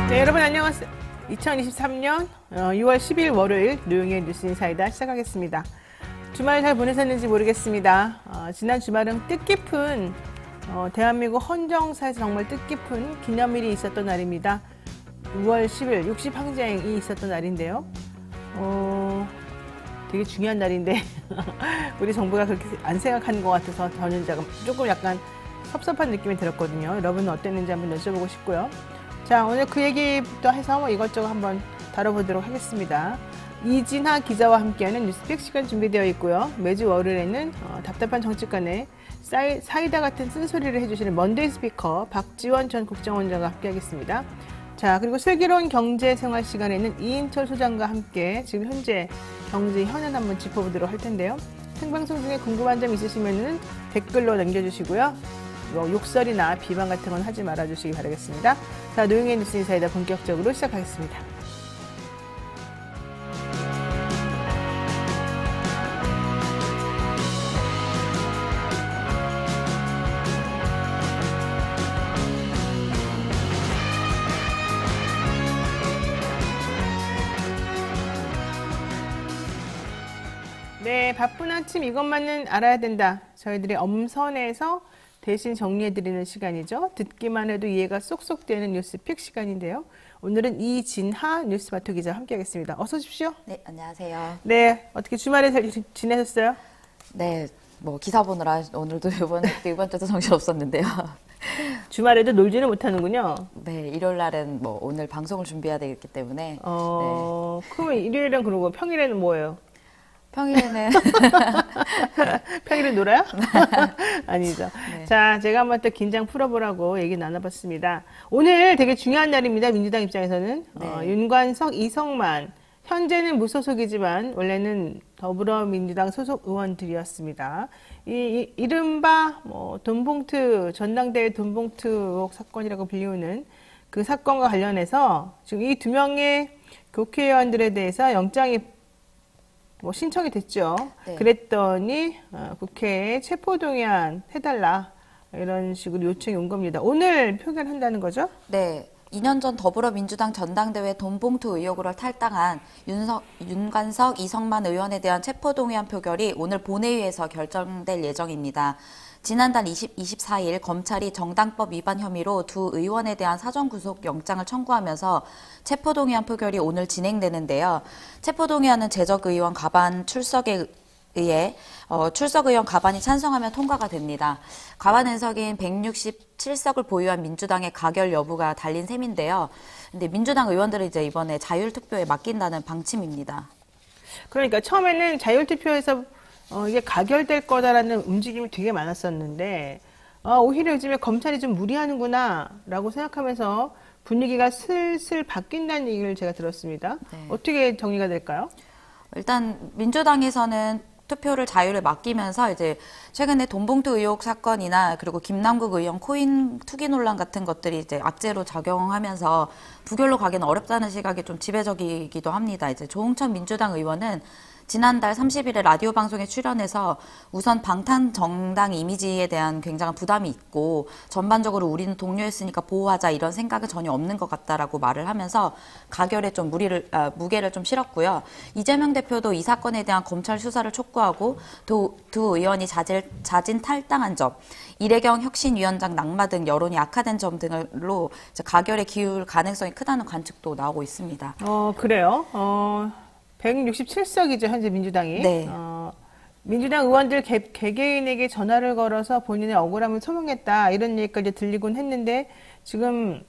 네, 여러분 안녕하세요. 2023년 6월 10일 월요일 노영의 뉴스 인사이다 시작하겠습니다. 주말 잘 보내셨는지 모르겠습니다. 지난 주말은 뜻깊은 대한민국 헌정사에서 정말 뜻깊은 기념일이 있었던 날입니다. 6월 10일 60항쟁이 있었던 날인데요. 되게 중요한 날인데 우리 정부가 그렇게 안 생각하는 것 같아서 저는 조금 약간 섭섭한 느낌이 들었거든요. 여러분은 어땠는지 한번 여쭤보고 싶고요. 자, 오늘 그 얘기부터 해서 이것저것 한번 다뤄보도록 하겠습니다. 이진하 기자와 함께하는 뉴스픽 시간 준비되어 있고요. 매주 월요일에는 답답한 정치권에 사이다 같은 쓴소리를 해주시는 먼데이 스피커 박지원 전 국정원장과 함께하겠습니다. 자, 그리고 슬기로운 경제생활 시간에는 이인철 소장과 함께 지금 현재 경제 현안 한번 짚어보도록 할 텐데요. 생방송 중에 궁금한 점 있으시면 댓글로 남겨주시고요. 욕설이나 비방 같은 건 하지 말아주시기 바라겠습니다. 자, 노영의 뉴스 인사이다 본격적으로 시작하겠습니다. 네, 바쁜 아침 이것만은 알아야 된다. 저희들의 엄선에서 대신 정리해드리는 시간이죠. 듣기만 해도 이해가 쏙쏙 되는 뉴스픽 시간인데요. 오늘은 이진하 뉴스마토 기자와 함께하겠습니다. 어서 오십시오. 네, 안녕하세요. 네, 어떻게 주말에 잘 지내셨어요? 네, 기사 보느라 오늘도 이번 주도 정신 없었는데요. 주말에도 놀지는 못하는군요. 네, 일요일 날은 오늘 방송을 준비해야 되기 때문에. 네. 그러면 일요일은 그러고 평일에는 뭐예요? 평일에는 평일에 놀아요? 아니죠. 네. 자, 제가 한번 또 긴장 풀어보라고 얘기 나눠봤습니다. 오늘 되게 중요한 날입니다. 민주당 입장에서는. 네. 윤관석, 이성만. 현재는 무소속이지만 원래는 더불어민주당 소속 의원들이었습니다. 이른바 돈봉투, 전당대회 돈봉투 의혹 사건이라고 불리우는 그 사건과 관련해서 지금 이 두 명의 국회의원들에 대해서 영장이 신청이 됐죠. 네. 그랬더니 국회에 체포동의안 해달라 이런 식으로 요청이 온 겁니다. 오늘 표결한다는 거죠? 네. 2년 전 더불어민주당 전당대회 돈봉투 의혹으로 탈당한 윤관석, 이성만 의원에 대한 체포동의안 표결이 오늘 본회의에서 결정될 예정입니다. 지난달 24일 검찰이 정당법 위반 혐의로 두 의원에 대한 사전구속 영장을 청구하면서 체포동의안 표결이 오늘 진행되는데요. 체포동의안은 재적의원 과반 출석에 의해 출석의원 과반이 찬성하면 통과가 됩니다. 과반 의석인 167석을 보유한 민주당의 가결 여부가 달린 셈인데요. 근데 민주당 의원들은 이제 이번에 자율투표에 맡긴다는 방침입니다. 그러니까 처음에는 자율투표에서 이게 가결될 거다라는 움직임이 되게 많았었는데 오히려 요즘에 검찰이 좀 무리하는구나 라고 생각하면서 분위기가 슬슬 바뀐다는 얘기를 제가 들었습니다. 네. 어떻게 정리가 될까요? 일단 민주당에서는 투표를 자유를 맡기면서 이제 최근에 돈봉투 의혹 사건이나 그리고 김남국 의원 코인 투기 논란 같은 것들이 이제 악재로 작용하면서 부결로 가기는 어렵다는 시각이 좀 지배적이기도 합니다. 이제 조홍천 민주당 의원은 지난달 30일에 라디오 방송에 출연해서 우선 방탄 정당 이미지에 대한 굉장한 부담이 있고 전반적으로 우리는 동료였으니까 보호하자 이런 생각은 전혀 없는 것 같다라고 말을 하면서 가결에 좀 무게를 좀 실었고요. 이재명 대표도 이 사건에 대한 검찰 수사를 촉구하고 두 의원이 자진 탈당한 점, 이래경 혁신위원장 낙마 등 여론이 악화된 점 등으로 가결에 기울 가능성이 크다는 관측도 나오고 있습니다. 그래요? 167석이죠, 현재 민주당이. 네. 민주당 의원들 개개인에게 전화를 걸어서 본인의 억울함을 소명했다 이런 얘기까지 들리곤 했는데 지금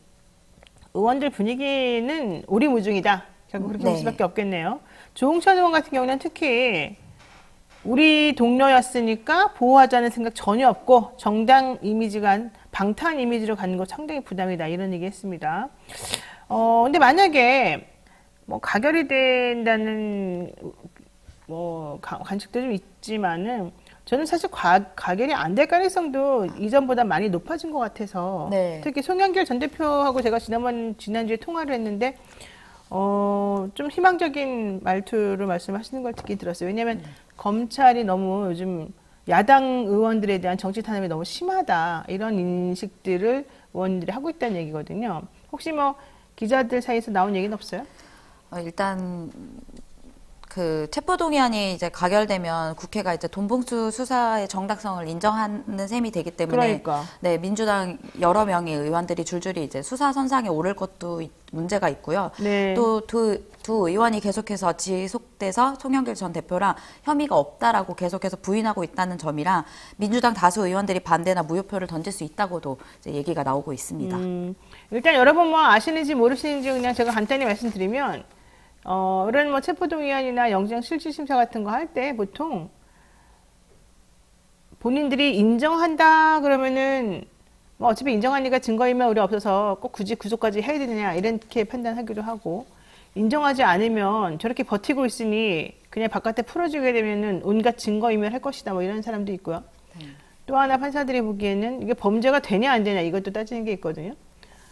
의원들 분위기는 오리무중이다. 결국 그렇게 볼 수밖에 없겠네요. 조홍천 의원 같은 경우는 특히 우리 동료였으니까 보호하자는 생각 전혀 없고 정당 이미지가 방탄 이미지로 가는 거 상당히 부담이다 이런 얘기 했습니다. 근데 만약에 가결이 된다는 관측도 좀 있지만은 저는 사실 가결이 안 될 가능성도 이전보다 많이 높아진 것 같아서 네. 특히 송영길 전 대표하고 제가 지난주에 통화를 했는데 좀 희망적인 말투로 말씀하시는 걸 듣긴 들었어요. 왜냐하면 검찰이 너무 요즘 야당 의원들에 대한 정치 탄압이 너무 심하다 이런 인식들을 의원들이 하고 있다는 얘기거든요. 혹시 기자들 사이에서 나온 얘기는 없어요? 일단 그 체포동의안이 이제 가결되면 국회가 이제 돈봉투 수사의 정당성을 인정하는 셈이 되기 때문에 그러니까. 네, 민주당 여러 명의 의원들이 줄줄이 이제 수사 선상에 오를 것도 문제가 있고요. 네. 또 두 의원이 계속해서 지속돼서 송영길 전 대표랑 혐의가 없다라고 계속해서 부인하고 있다는 점이랑 민주당 다수 의원들이 반대나 무효표를 던질 수 있다고도 이제 얘기가 나오고 있습니다. 일단 여러분 뭐 아시는지 모르시는지 그냥 제가 간단히 말씀드리면 이런 뭐 체포동의안이나 영장 실질심사 같은 거 할 때 보통 본인들이 인정한다 그러면은 뭐 어차피 인정하니까 증거인멸 우려 없어서 꼭 굳이 구속까지 해야 되느냐 이렇게 판단하기도 하고, 인정하지 않으면 저렇게 버티고 있으니 그냥 바깥에 풀어주게 되면은 온갖 증거인멸 할 것이다 뭐 이런 사람도 있고요. 또 하나 판사들이 보기에는 이게 범죄가 되냐 안 되냐 이것도 따지는 게 있거든요.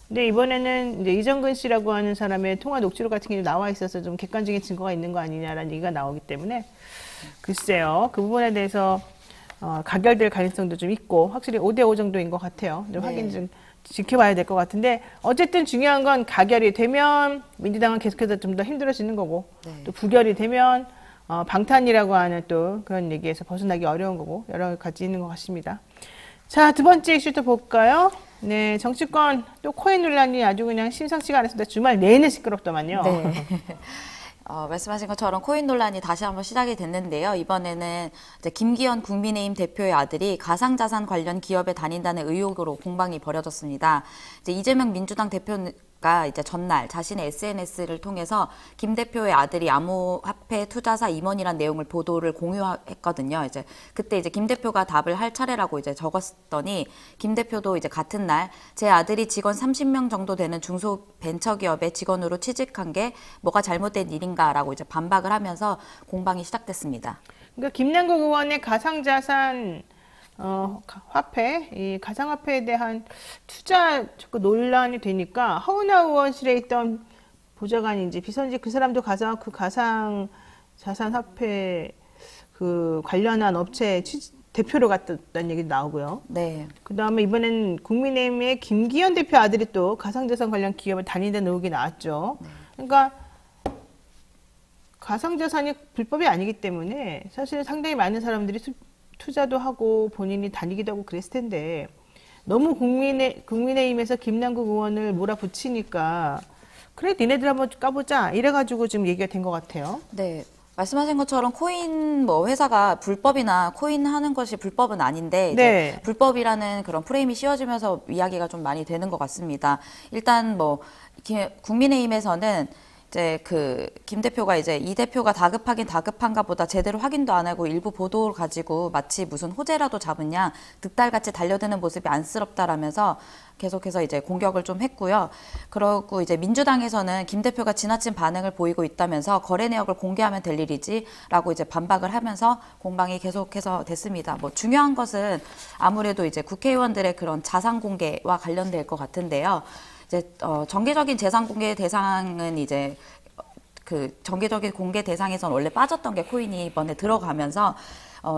근데 이번에는 이제 이정근 씨라고 하는 사람의 통화 녹취록 같은 게 나와 있어서 좀 객관적인 증거가 있는 거 아니냐라는 얘기가 나오기 때문에 글쎄요, 그 부분에 대해서 가결될 가능성도 좀 있고 확실히 5대5 정도인 것 같아요. 좀 확인 좀 지켜봐야 될 것 같은데 어쨌든 중요한 건 가결이 되면 민주당은 계속해서 좀 더 힘들어지는 거고 또 부결이 되면 방탄이라고 하는 또 그런 얘기에서 벗어나기 어려운 거고 여러 가지 있는 것 같습니다. 자, 두 번째 이슈 또 볼까요? 네, 정치권 또 코인 논란이 아주 그냥 심상치가 않았습니다. 주말 내내 시끄럽더만요. 네. 말씀하신 것처럼 코인 논란이 다시 한번 시작이 됐는데요. 이번에는 이제 김기현 국민의힘 대표의 아들이 가상자산 관련 기업에 다닌다는 의혹으로 공방이 벌어졌습니다. 이제 이재명 민주당 대표가 이제 전날 자신의 SNS를 통해서 김 대표의 아들이 암호화폐 투자사 임원이란 내용을 보도를 공유했거든요. 이제 그때 이제 김 대표가 답을 할 차례라고 이제 적었더니 김 대표도 이제 같은 날 제 아들이 직원 30명 정도 되는 중소벤처기업의 직원으로 취직한 게 뭐가 잘못된 일인가라고 이제 반박을 하면서 공방이 시작됐습니다. 그러니까 김남국 의원의 가상자산 화폐, 이 가상화폐에 대한 투자 자꾸 논란이 되니까 허은하 의원실에 있던 보좌관인지 비서인지 그 사람도 그 가상자산 화폐 그 관련한 업체 대표로 갔다는 얘기도 나오고요. 네. 그 다음에 이번엔 국민의힘의 김기현 대표 아들이 또 가상자산 관련 기업을 다니는 의혹이 나왔죠. 그러니까 가상자산이 불법이 아니기 때문에 사실 상당히 많은 사람들이 투자도 하고 본인이 다니기도 하고 그랬을 텐데 너무 국민의힘에서 김남국 의원을 몰아붙이니까 그래 니네들 한번 까보자 이래가지고 지금 얘기가 된 것 같아요. 네. 말씀하신 것처럼 코인 뭐 회사가 불법이나 코인 하는 것이 불법은 아닌데 이제 불법이라는 그런 프레임이 씌워지면서 이야기가 좀 많이 되는 것 같습니다. 일단 뭐 국민의힘에서는 이제 그 김 대표가 이제 이 대표가 다급하긴 다급한가 보다 제대로 확인도 안 하고 일부 보도를 가지고 마치 무슨 호재라도 잡으냐 득달같이 달려드는 모습이 안쓰럽다라면서 계속해서 이제 공격을 좀 했고요. 그러고 이제 민주당에서는 김 대표가 지나친 반응을 보이고 있다면서 거래 내역을 공개하면 될 일이지라고 이제 반박을 하면서 공방이 계속해서 됐습니다. 뭐 중요한 것은 아무래도 이제 국회의원들의 그런 자산 공개와 관련될 것 같은데요. 이제 정기적인 재산 공개 대상은 이제 그 정기적인 공개 대상에선 원래 빠졌던 게 코인이 이번에 들어가면서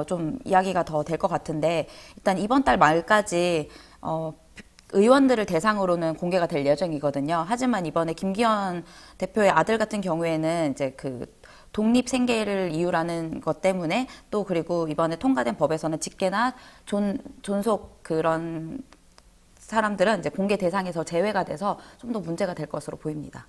좀 이야기가 더 될 것 같은데 일단 이번 달 말까지 의원들을 대상으로는 공개가 될 예정이거든요. 하지만 이번에 김기현 대표의 아들 같은 경우에는 이제 그 독립 생계를 이유라는 것 때문에 또 그리고 이번에 통과된 법에서는 직계나 존속 그런 사람들은 이제 공개 대상에서 제외가 돼서 좀 더 문제가 될 것으로 보입니다.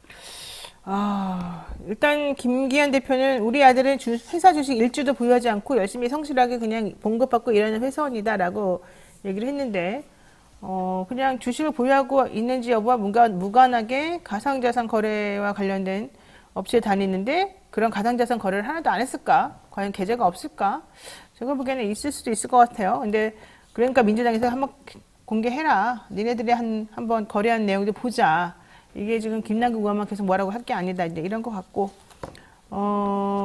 일단 김기현 대표는 우리 아들은 회사 주식 1주도 보유하지 않고 열심히 성실하게 그냥 봉급받고 일하는 회사원이다라고 얘기를 했는데 그냥 주식을 보유하고 있는지 여부와 무관하게 가상자산 거래와 관련된 업체에 다니는데 그런 가상자산 거래를 하나도 안 했을까? 과연 계좌가 없을까? 제가 보기에는 있을 수도 있을 것 같아요. 근데 그러니까 민주당에서 한번 공개해라. 니네들이 한번 거래한 내용도 보자. 이게 지금 김남국 의원만 계속 뭐라고 할 게 아니다. 이제 이런 것 같고.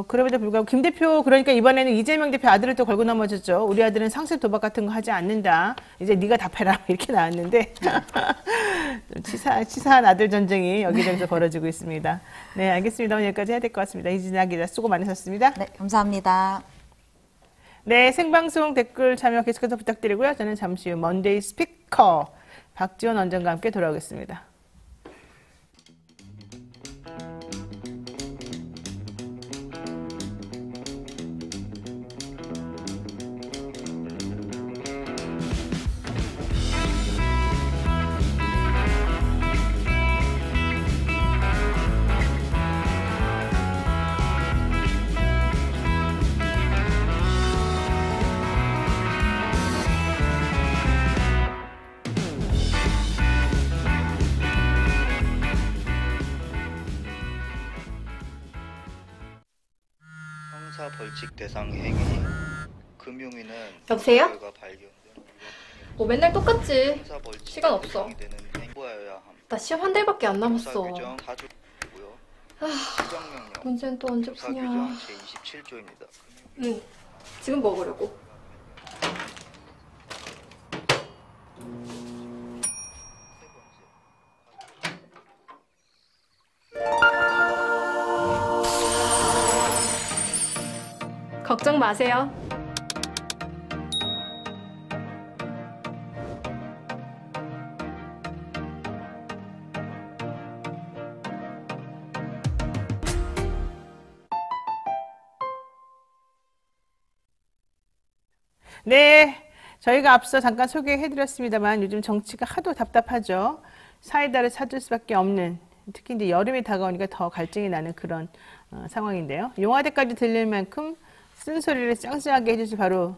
그럼에도 불구하고 김 대표 그러니까 이번에는 이재명 대표 아들을 또 걸고 넘어졌죠. 우리 아들은 상습 도박 같은 거 하지 않는다. 이제 네가 답해라. 이렇게 나왔는데 치사한 아들 전쟁이 여기저기서 벌어지고 있습니다. 네, 알겠습니다. 오늘 여기까지 해야 될 것 같습니다. 이진아 기자 수고 많으셨습니다. 네, 감사합니다. 네, 생방송 댓글 참여 계속해서 부탁드리고요. 저는 잠시 후 먼데이 스피커 박지원 원장과 함께 돌아오겠습니다. 벌칙 대상 행위, 금융위는 여보세요? 결과 발견된 뭐 맨날 똑같지. 형사 벌칙 시간 없어. 대상이 되는 행보여야 함. 나 시험 한 달밖에 안 남았어. 조사 규정 4조고요. 시정명령. 문제는 또 언제 조사 푸냐. 규정 제27조입니다. 응. 지금 먹으려고. 걱정 마세요. 네, 저희가 앞서 잠깐 소개해드렸습니다만 요즘 정치가 하도 답답하죠. 사이다를 찾을 수밖에 없는, 특히 이제 여름이 다가오니까 더 갈증이 나는 그런 상황인데요. 용화대까지 들릴 만큼 쓴소리를 짱짱하게 해주실 바로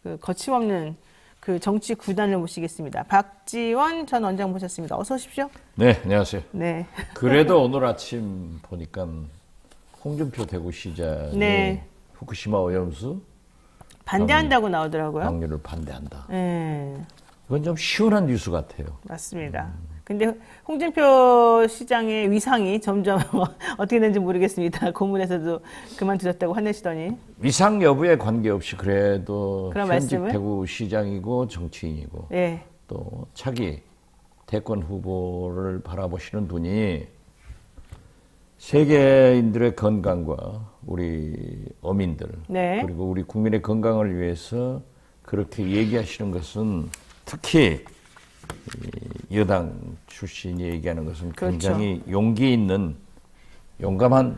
그 거침없는 그 정치 구단을 모시겠습니다. 박지원 전 원장 모셨습니다. 어서 오십시오. 네, 안녕하세요. 네. 그래도 오늘 아침 보니까 홍준표 대구시장이 네. 후쿠시마 오염수 반대한다고 나오더라고요. 방류를 반대한다. 네. 이건 좀 시원한 뉴스 같아요. 맞습니다. 근데 홍준표 시장의 위상이 점점 어떻게 되는지 모르겠습니다. 고문에서도 그만두셨다고 화내시더니. 위상 여부에 관계없이 그래도 그런 현직 말씀을? 대구시장이고 정치인이고 네. 또 차기 대권 후보를 바라보시는 분이 세계인들의 건강과 우리 어민들 네. 그리고 우리 국민의 건강을 위해서 그렇게 얘기하시는 것은 특히 이 여당 출신이 얘기하는 것은 굉장히 용기 있는 용감한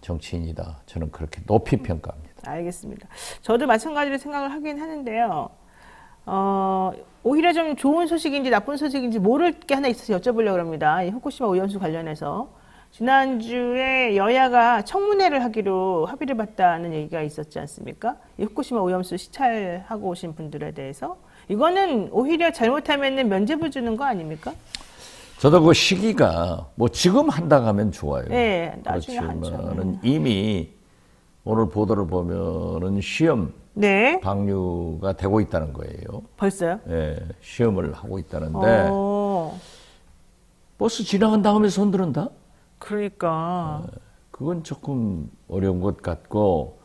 정치인이다. 저는 그렇게 높이 평가합니다. 알겠습니다. 저도 마찬가지로 생각을 하긴 하는데요. 오히려 좀 좋은 소식인지 나쁜 소식인지 모를 게 하나 있어서 여쭤보려고 합니다. 이 후쿠시마 오염수 관련해서. 지난주에 여야가 청문회를 하기로 합의를 봤다는 얘기가 있었지 않습니까? 이 후쿠시마 오염수 시찰하고 오신 분들에 대해서. 이거는 오히려 잘못하면 면죄부 주는 거 아닙니까? 저도 그 시기가 뭐 지금 한다고 하면 좋아요. 네, 나중에 그렇지만은 이미 오늘 보도를 보면은 시험 네. 방류가 되고 있다는 거예요. 벌써요? 예, 시험을 하고 있다는데 어, 버스 지나간 다음에 손들은다? 그러니까. 그건 조금 어려운 것 같고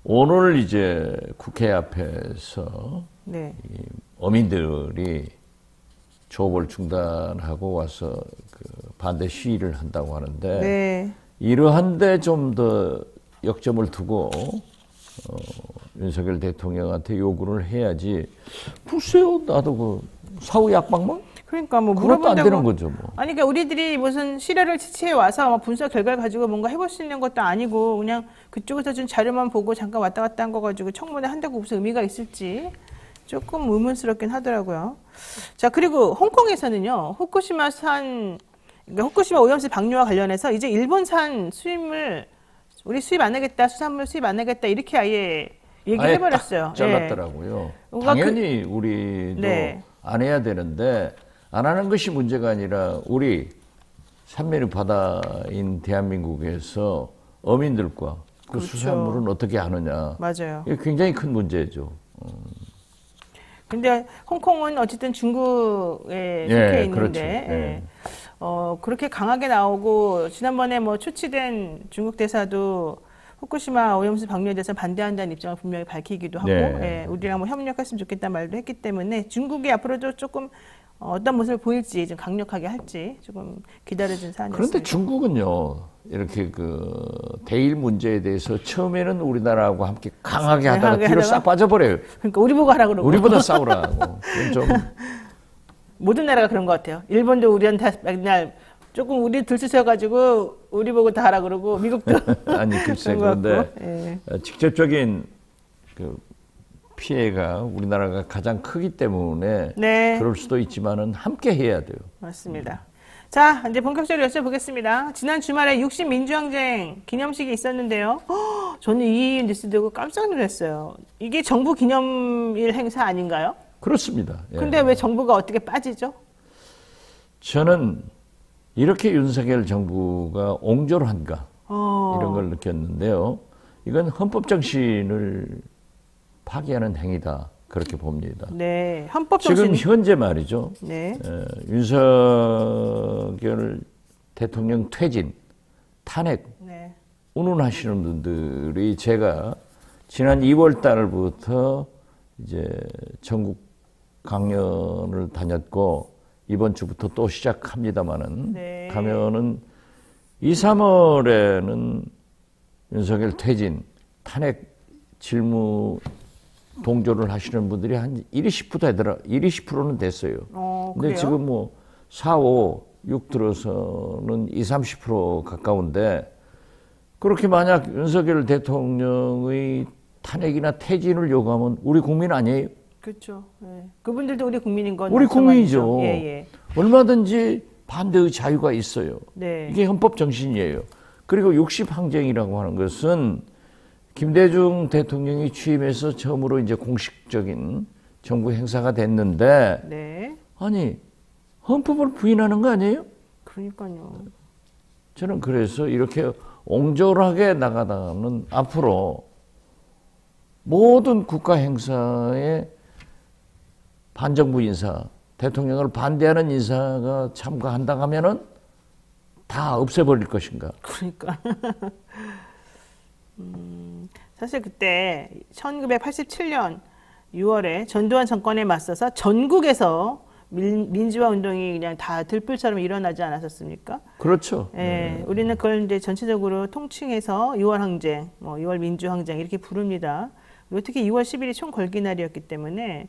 오늘 이제 국회 앞에서 네. 이 어민들이 조업을 중단하고 와서 그 반대 시위를 한다고 하는데 네. 이러한데 좀 더 역점을 두고 윤석열 대통령한테 요구를 해야지. 글쎄요, 나도 그 사후 약방만 그러니까 뭐 그것도 안 되는 물어본다고. 거죠. 뭐. 아니, 그러니까 우리들이 무슨 시료를 채취해 와서 분석 결과를 가지고 뭔가 해볼 수 있는 것도 아니고 그냥 그쪽에서 준 자료만 보고 잠깐 왔다 갔다 한 거 가지고 청문회 한다고 무슨 의미가 있을지 조금 의문스럽긴 하더라고요. 자, 그리고 홍콩에서는요, 그러니까 후쿠시마 오염수 방류와 관련해서 이제 일본산 수입을 우리 수입 안 하겠다, 수산물 수입 안 하겠다 이렇게 아예 얘기를 해버렸어요. 딱 잘랐더라고요. 뭔가 당연히 우리도 네. 안 해야 되는데 안 하는 것이 문제가 아니라 우리 산미르 바다인 대한민국에서 어민들과 그 그렇죠. 수산물은 어떻게 하느냐. 맞아요. 이게 굉장히 큰 문제죠. 근데 홍콩은 어쨌든 중국에 예, 속해 있는데 그렇죠. 예. 그렇게 강하게 나오고 지난번에 뭐 초치된 중국 대사도 후쿠시마 오염수 방류에 대해서 반대한다는 입장을 분명히 밝히기도 하고 네. 예, 우리랑 뭐 협력했으면 좋겠다는 말도 했기 때문에 중국이 앞으로도 조금 어떤 모습을 보일지 좀 강력하게 할지 조금 기다려준 사안이었습니다. 그런데 중국은요, 이렇게 그 대일 문제에 대해서 처음에는 우리나라하고 함께 강하게 하다가 뒤로 싹 빠져버려요. 그러니까 우리 보고 하라 그러고 우리보다 싸우라고. 그건 좀 모든 나라가 그런 것 같아요. 일본도 우리한테 맨날 조금 우리 들쑤셔가지고 우리 보고 다 하라 그러고 미국도 아니 글쎄 그런 것 그런데 같고, 예. 직접적인 그 피해가 우리나라가 가장 크기 때문에 네. 그럴 수도 있지만은 함께 해야 돼요. 맞습니다. 자, 이제 본격적으로 여쭤보겠습니다. 지난 주말에 60 민주항쟁 기념식이 있었는데요. 저는 이 뉴스 듣고 깜짝 놀랐어요. 이게 정부 기념일 행사 아닌가요? 그렇습니다. 예. 근데 왜 정부가 어떻게 빠지죠? 저는 이렇게 윤석열 정부가 옹졸한가 어, 이런 걸 느꼈는데요. 이건 헌법 정신을 파괴하는 행위다. 그렇게 봅니다. 네, 헌법 지금 정신. 현재 말이죠. 네, 윤석열 대통령 퇴진, 탄핵 네, 운운하시는 분들이 제가 지난 2월 달부터 이제 전국 강연을 다녔고 이번 주부터 또 시작합니다마는 네. 가면은 2, 3월에는 윤석열 퇴진, 탄핵 질무 동조를 하시는 분들이 한 20% 되더라. 20%는 됐어요. 근데 그래요? 지금 뭐 4, 5, 6 들어서는 20, 30% 가까운데 그렇게 만약 윤석열 대통령의 탄핵이나 퇴진을 요구하면 우리 국민 아니에요? 그렇죠. 네. 그분들도 우리 국민인 건 우리 맞죠, 국민이죠. 맞죠? 예, 예. 얼마든지 반대의 자유가 있어요. 네. 이게 헌법 정신이에요. 그리고 60항쟁이라고 하는 것은 김대중 대통령이 취임해서 처음으로 이제 공식적인 정부 행사가 됐는데 네. 아니 헌법을 부인하는 거 아니에요? 그러니까요. 저는 그래서 이렇게 옹졸하게 나가다가는 앞으로 모든 국가 행사에 반정부 인사, 대통령을 반대하는 인사가 참가한다 하면은 다 없애버릴 것인가? 그러니까. 사실 그때 1987년 6월에 전두환 정권에 맞서서 전국에서 민주화 운동이 그냥 다 들불처럼 일어나지 않았었습니까? 그렇죠. 예, 우리는 그걸 이제 전체적으로 통칭해서 6월 항쟁, 뭐 6월 민주항쟁 이렇게 부릅니다. 그리고 특히 2월 10일이 총궐기 날이었기 때문에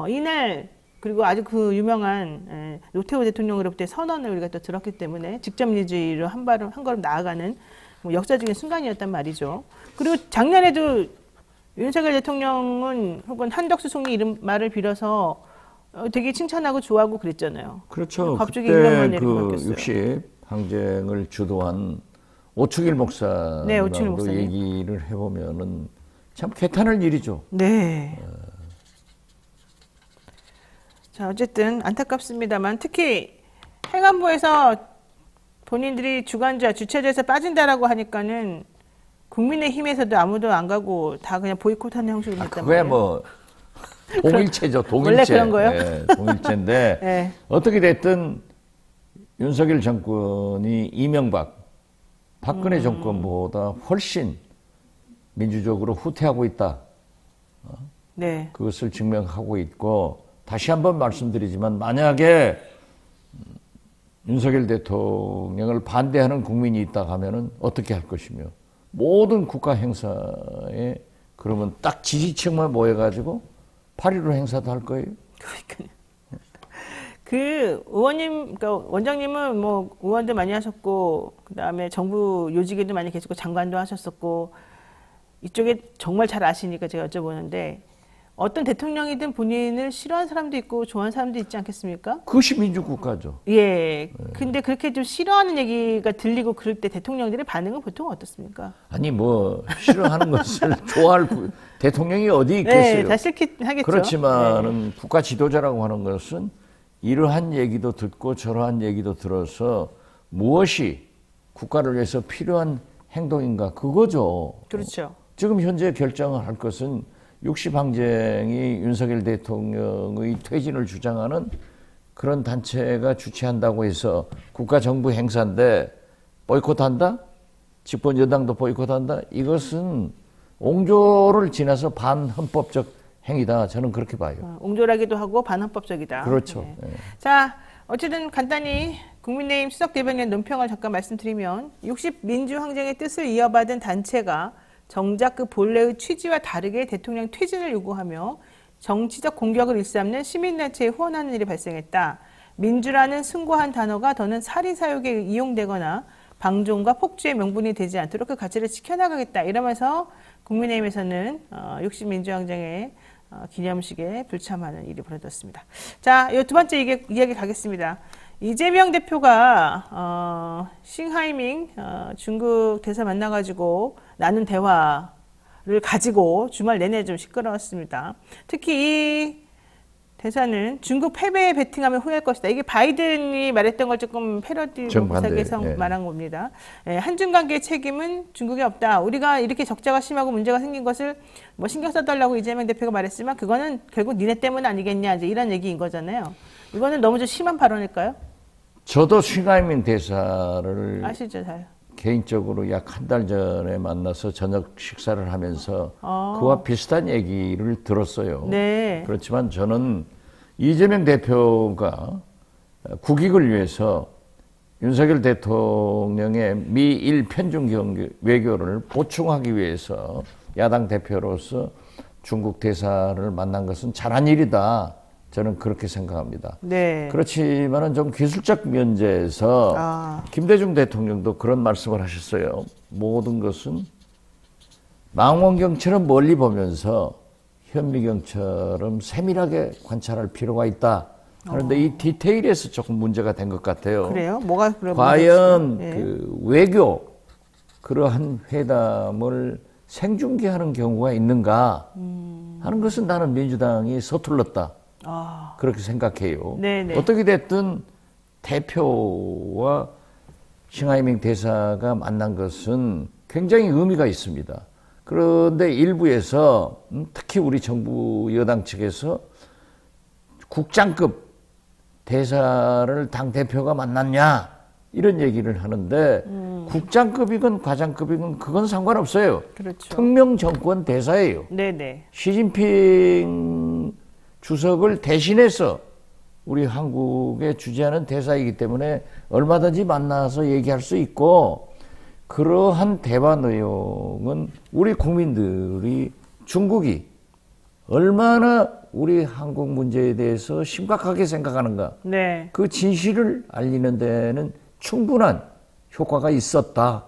이날 그리고 아주 그 유명한 노태우 대통령으로부터의 선언을 우리가 또 들었기 때문에 직접 민주주의로 한 걸음 나아가는 뭐 역사적인 순간이었단 말이죠. 그리고 작년에도 윤석열 대통령은 혹은 한덕수 총리 이름 말을 빌어서 되게 칭찬하고 좋아하고 그랬잖아요. 그렇죠. 갑자기 그때 인간만 내리고 그 바뀌었어요. 60 항쟁을 주도한 오충일 네, 오충일 목사랑도 목사님. 얘기를 해보면은 참 개탄할 일이죠. 네. 자, 어쨌든 안타깝습니다만 특히 행안부에서 본인들이 주체자에서 빠진다라고 하니까는 국민의힘에서도 아무도 안 가고 다 그냥 보이콧하는 형식으로 했단 그거야 말이에요. 뭐 동일체죠. 동일체. 원래 그런 거예요? 예, 동일체인데 네. 어떻게 됐든 윤석열 정권이 이명박, 박근혜 정권보다 훨씬 민주적으로 후퇴하고 있다. 네. 그것을 증명하고 있고 다시 한번 말씀드리지만 만약에 윤석열 대통령을 반대하는 국민이 있다 하면은 어떻게 할 것이며 모든 국가 행사에 그러면 딱 지지층만 모여가지고 8.15 행사도 할 거예요. 그러니까요. 그 의원님, 그러니까 원장님은 뭐 의원도 많이 하셨고 그다음에 정부 요직에도 많이 계시고 장관도 하셨었고 이쪽에 정말 잘 아시니까 제가 여쭤보는데 어떤 대통령이든 본인을 싫어하는 사람도 있고 좋아하는 사람도 있지 않겠습니까? 그것이 민주국가죠. 예. 근데 그렇게 좀 싫어하는 얘기가 들리고 그럴 때 대통령들의 반응은 보통 어떻습니까? 아니 뭐 싫어하는 것을 좋아할 대통령이 어디 있겠어요. 네, 다 싫긴 하겠죠. 그렇지만은 국가 지도자라고 하는 것은 이러한 얘기도 듣고 저러한 얘기도 들어서 무엇이 국가를 위해서 필요한 행동인가 그거죠. 그렇죠. 지금 현재 결정을 할 것은 60항쟁이 윤석열 대통령의 퇴진을 주장하는 그런 단체가 주최한다고 해서 국가 정부 행사인데 보이콧한다? 집권 여당도 보이콧한다? 이것은 옹졸을 지나서 반헌법적 행위다. 저는 그렇게 봐요. 옹졸하기도 하고 반헌법적이다. 그렇죠. 네. 예. 자, 어쨌든 간단히 국민의힘 수석대변인 논평을 잠깐 말씀드리면 60 민주항쟁의 뜻을 이어받은 단체가 정작 그 본래의 취지와 다르게 대통령 퇴진을 요구하며 정치적 공격을 일삼는 시민단체에 후원하는 일이 발생했다. 민주라는 숭고한 단어가 더는 살인사욕에 이용되거나 방종과 폭주의 명분이 되지 않도록 그 가치를 지켜나가겠다. 이러면서 국민의힘에서는 60 민주항쟁의 기념식에 불참하는 일이 벌어졌습니다. 자, 이 두 번째 이야기 가겠습니다. 이재명 대표가 싱하이밍 중국 대사 만나가지고 나눈 대화를 가지고 주말 내내 좀 시끄러웠습니다. 특히 이 대사는 중국 패배에 베팅하면 후회할 것이다. 이게 바이든이 말했던 걸 조금 패러디 정반대. 비슷하게 예. 말한 겁니다. 예, 한중 관계의 책임은 중국에 없다. 우리가 이렇게 적자가 심하고 문제가 생긴 것을 뭐 신경 써달라고 이재명 대표가 말했지만 그거는 결국 니네 때문 아니겠냐 이제 이런 얘기인 거잖아요. 이거는 너무 좀 심한 발언일까요? 저도 싱하이밍 대사를 아시죠, 잘. 개인적으로 약 한 달 전에 만나서 저녁 식사를 하면서 그와 비슷한 얘기를 들었어요. 네. 그렇지만 저는 이재명 대표가 국익을 위해서 윤석열 대통령의 미일 편중 경계 외교를 보충하기 위해서 야당 대표로서 중국 대사를 만난 것은 잘한 일이다. 저는 그렇게 생각합니다. 네. 그렇지만은 좀 기술적 면제에서 김대중 대통령도 그런 말씀을 하셨어요. 모든 것은 망원경처럼 멀리 보면서 현미경처럼 세밀하게 관찰할 필요가 있다. 그런데 이 디테일에서 조금 문제가 된 것 같아요. 그래요? 뭐가 그런 과연 예. 그 외교 그러한 회담을 생중계하는 경우가 있는가 하는 것은 나는 민주당이 서툴렀다. 그렇게 생각해요. 네네. 어떻게 됐든 대표와 싱하이밍 대사가 만난 것은 굉장히 의미가 있습니다. 그런데 일부에서 특히 우리 정부 여당 측에서 국장급 대사를 당대표가 만났냐 이런 얘기를 하는데 국장급이건 과장급이건 그건 상관없어요. 그렇죠. 특명 정권 대사예요. 네네. 시진핑 주석을 대신해서 우리 한국에 주재하는 대사이기 때문에 얼마든지 만나서 얘기할 수 있고 그러한 대화 내용은 우리 국민들이 중국이 얼마나 우리 한국 문제에 대해서 심각하게 생각하는가 네. 그 진실을 알리는 데는 충분한 효과가 있었다.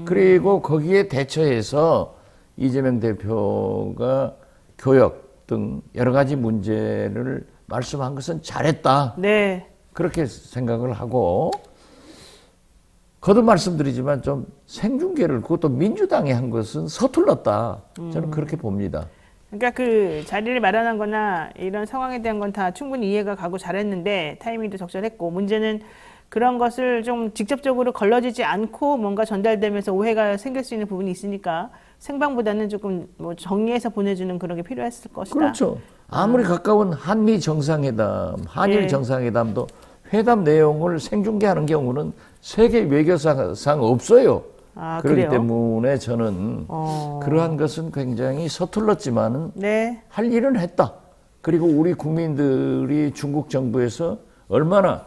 그리고 거기에 대처해서 이재명 대표가 교역 등 여러 가지 문제를 말씀한 것은 잘했다. 네. 그렇게 생각을 하고 거듭 말씀드리지만 좀 생중계를 그것도 민주당이 한 것은 서툴렀다. 저는 그렇게 봅니다. 그러니까 그 자리를 마련한 거나 이런 상황에 대한 건 다 충분히 이해가 가고 잘했는데 타이밍도 적절했고 문제는 그런 것을 좀 직접적으로 걸러지지 않고 뭔가 전달되면서 오해가 생길 수 있는 부분이 있으니까 생방보다는 조금 뭐 정리해서 보내주는 그런 게 필요했을 것이다. 그렇죠. 아무리 가까운 한미 정상회담, 한일 예. 정상회담도 회담 내용을 생중계하는 경우는 세계 외교상 없어요. 그렇기 그래요? 때문에 저는 그러한 것은 굉장히 서툴렀지만은 네. 할 일은 했다. 그리고 우리 국민들이 중국 정부에서 얼마나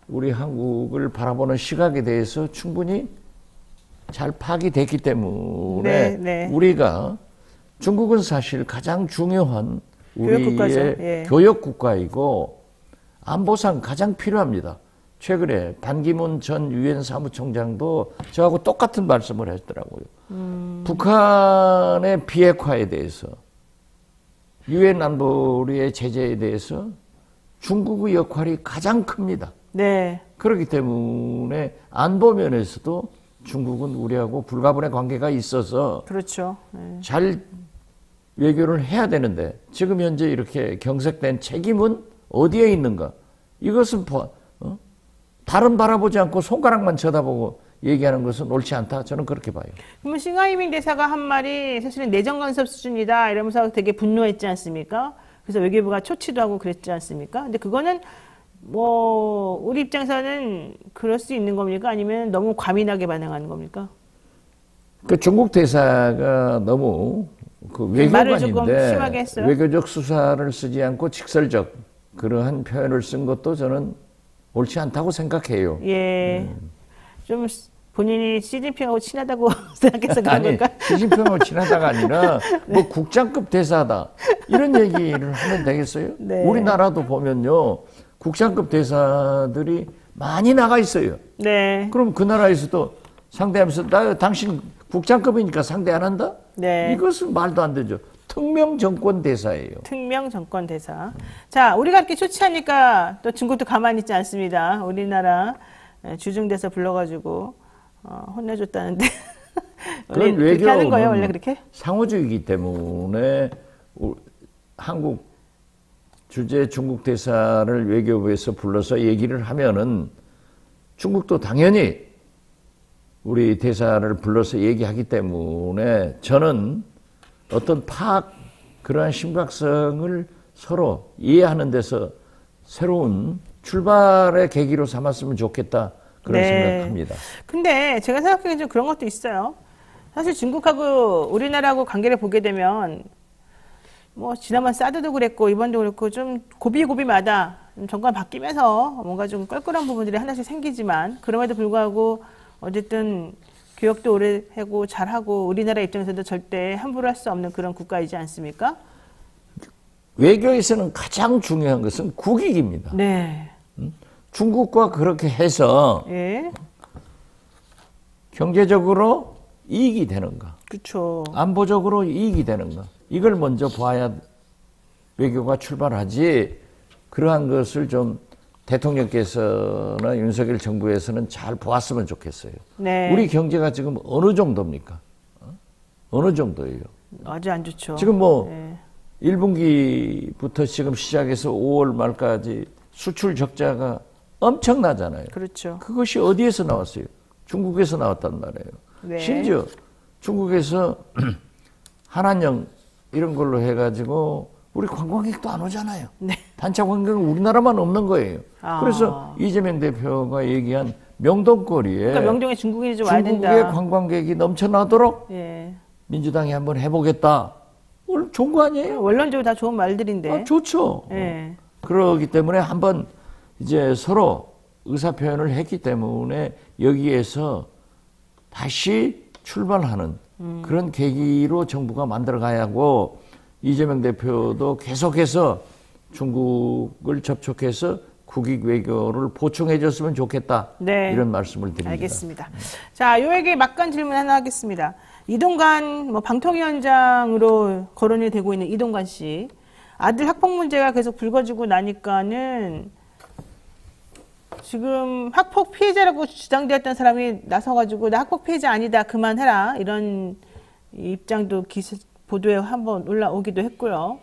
우리 한국을 바라보는 시각에 대해서 충분히 잘 파악이 됐기 때문에 네, 네. 우리가 중국은 사실 가장 중요한 우리의 교역국가죠. 예. 교역국가이고 안보상 가장 필요합니다. 최근에 반기문 전 유엔 사무총장도 저하고 똑같은 말씀을 했더라고요. 북한의 비핵화에 대해서 유엔 안보리의 제재에 대해서 중국의 역할이 가장 큽니다. 네. 그렇기 때문에 안보 면에서도 중국은 우리하고 불가분의 관계가 있어서 그렇죠. 네. 잘 외교를 해야 되는데 지금 현재 이렇게 경색된 책임은 어디에 있는가? 이것은 다른 바라보지 않고 손가락만 쳐다보고 얘기하는 것은 옳지 않다. 저는 그렇게 봐요. 그러면 싱하이밍 대사가 한 말이 사실은 내정 간섭 수준이다 이러면서 되게 분노했지 않습니까? 그래서 외교부가 초치도 하고 그랬지 않습니까? 근데 그거는 뭐 우리 입장에서는 그럴 수 있는 겁니까? 아니면 너무 과민하게 반응하는 겁니까? 그 중국 대사가 너무 그 말을 조금 심하게 외교관인데 했어요? 외교적 수사를 쓰지 않고 직설적 그러한 표현을 쓴 것도 저는 옳지 않다고 생각해요. 예. 좀 본인이 시진핑하고 친하다고 생각해서 그런 아니, 걸까? 시진핑하고 친하다가 아니라 뭐 국장급 대사다 이런 얘기를 하면 되겠어요? 네. 우리나라도 보면요 국장급 대사들이 많이 나가 있어요. 네. 그럼 그 나라에서도 상대하면서 나 당신 국장급이니까 상대 안 한다? 네. 이것은 말도 안 되죠. 특명 정권 대사예요. 특명 정권 대사. 자, 우리가 이렇게 초치하니까 또 중국도 가만히 있지 않습니다. 우리나라 주중대사 불러가지고 혼내줬다는데. 원래 그런 그렇게 하는 거예요, 외교는 원래 그렇게? 상호주의이기 때문에 한국 주재 중국 대사를 외교부에서 불러서 얘기를 하면은 중국도 당연히 우리 대사를 불러서 얘기하기 때문에 저는 어떤 그러한 심각성을 서로 이해하는 데서 새로운 출발의 계기로 삼았으면 좋겠다. 그런 생각합니다. 근데 제가 생각하기엔 좀 그런 것도 있어요. 사실 중국하고 우리나라하고 관계를 보게 되면 뭐 지난번 사드도 그랬고 이번도 그렇고 좀 고비고비마다 정권 바뀌면서 뭔가 좀 껄끄러운 부분들이 하나씩 생기지만 그럼에도 불구하고 어쨌든 교역도 오래 하고 잘하고 우리나라 입장에서도 절대 함부로 할 수 없는 그런 국가이지 않습니까? 외교에서는 가장 중요한 것은 국익입니다. 네. 중국과 그렇게 해서 예. 경제적으로 이익이 되는가, 그렇죠. 안보적으로 이익이 되는가, 이걸 먼저 봐야 외교가 출발하지. 그러한 것을 좀 대통령께서나 윤석열 정부에서는 잘 보았으면 좋겠어요. 네. 우리 경제가 지금 어느 정도입니까? 어느 정도예요? 아주 안 좋죠. 지금 뭐 네. 1분기부터 지금 시작해서 5월 말까지 수출 적자가 엄청나잖아요. 그렇죠. 그것이 어디에서 나왔어요? 중국에서 나왔단 말이에요. 네. 심지어 중국에서 한한령 이런 걸로 해가지고 우리 관광객도 안 오잖아요. 네. 단체 관광객은 우리나라만 없는 거예요. 아. 그래서 이재명 대표가 얘기한 명동거리에 그러니까 명동에 중국인이 좀 와야 중국의 된다. 관광객이 넘쳐나도록 예. 민주당이 한번 해보겠다. 오늘 좋은 거 아니에요? 원론적으로 다 좋은 말들인데. 아, 좋죠. 예. 그러기 때문에 한번 이제 서로 의사 표현을 했기 때문에 여기에서 다시 출발하는 그런 계기로 정부가 만들어 가야 하고 이재명 대표도 계속해서 중국을 접촉해서 국익 외교를 보충해 줬으면 좋겠다. 네. 이런 말씀을 드립니다. 알겠습니다. 자, 요에게 막간 질문 하나 하겠습니다. 이동관 방통위원장으로 거론이 되고 있는 이동관 씨. 아들 학폭 문제가 계속 불거지고 나니까는 지금 학폭 피해자라고 주장되었던 사람이 나서가지고 나 학폭 피해자 아니다 그만해라 이런 입장도 보도에 한번 올라오기도 했고요.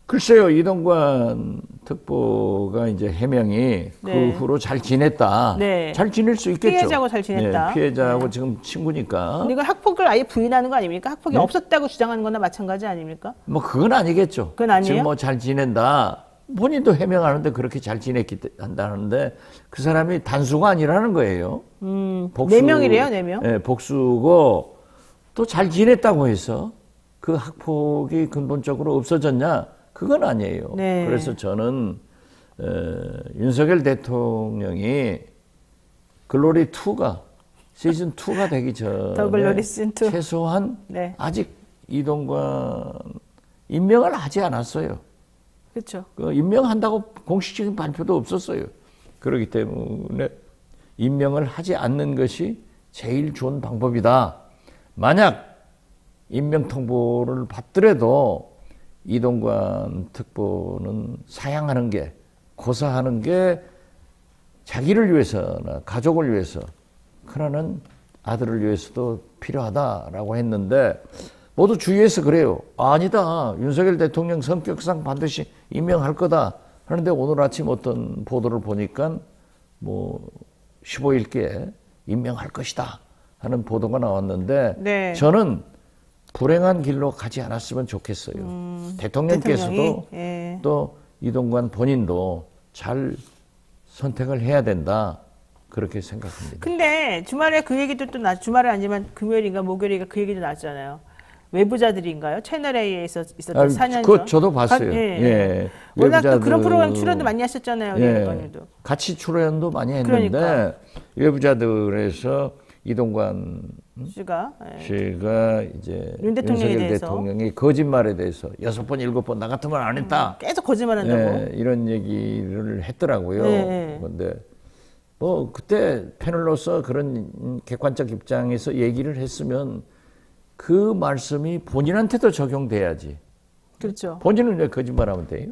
글쎄요, 이동관 특보가 이제 해명이 네. 그 후로 잘 지냈다. 네. 잘 지낼 수 있겠죠. 피해자하고 잘 지냈다. 네, 피해자하고 네. 지금 친구니까. 근데 이건 학폭을 아예 부인하는 거 아닙니까? 학폭이 네? 없었다고 주장하는 거나 마찬가지 아닙니까? 뭐 그건 아니겠죠. 그건 아니에요? 지금 뭐 잘 지낸다. 본인도 해명하는데 그렇게 잘 지냈기 한다는데 그 사람이 단수가 아니라는 거예요. 네 명이래요, 4명? 네, 복수고 또 잘 지냈다고 해서 그 학폭이 근본적으로 없어졌냐? 그건 아니에요. 네. 그래서 저는 윤석열 대통령이 글로리 2가 시즌 2가 되기 전에 더 글로리 시즌 2. 최소한 네. 아직 이동관 임명을 하지 않았어요. 그렇죠. 그 임명한다고 공식적인 발표도 없었어요. 그렇기 때문에 임명을 하지 않는 것이 제일 좋은 방법이다. 만약 임명 통보를 받더라도 이동관 특보는 사양하는 게, 고사하는 게 자기를 위해서나 가족을 위해서, 그러는 아들을 위해서도 필요하다라고 했는데 모두 주위에서 그래요. 아니다. 윤석열 대통령 성격상 반드시 임명할 거다. 하는데 오늘 아침 어떤 보도를 보니까 뭐 15일께 임명할 것이다 하는 보도가 나왔는데 네. 저는 불행한 길로 가지 않았으면 좋겠어요. 대통령께서도 대통령이, 예. 또 이동관 본인도 잘 선택을 해야 된다. 그렇게 생각합니다. 근데 주말에 그 얘기도 또 주말에 아니면 금요일인가 목요일인가 그 얘기도 나왔잖아요. 외부자들인가요? 채널 A에서 있었던 4년 그거 전. 저도 봤어요. 예. 예. 워낙 또 외부자들- 그런 프로그램 출연도 많이 하셨잖아요. 예. 이동관님도. 같이 출연도 많이 했는데 그러니까. 외부자들에서 이동관 씨가. 예. 씨가 이제 윤 대통령에 윤석열 대해서. 대통령이 거짓말에 대해서 6번, 7번 나 같으면 안 했다. 계속 거짓말한다고. 예, 이런 얘기를 했더라고요. 예. 그런데 뭐 그때 패널로서 그런 객관적 입장에서 얘기를 했으면 그 말씀이 본인한테도 적용돼야지. 그렇죠. 본인은 왜 거짓말하면 돼요?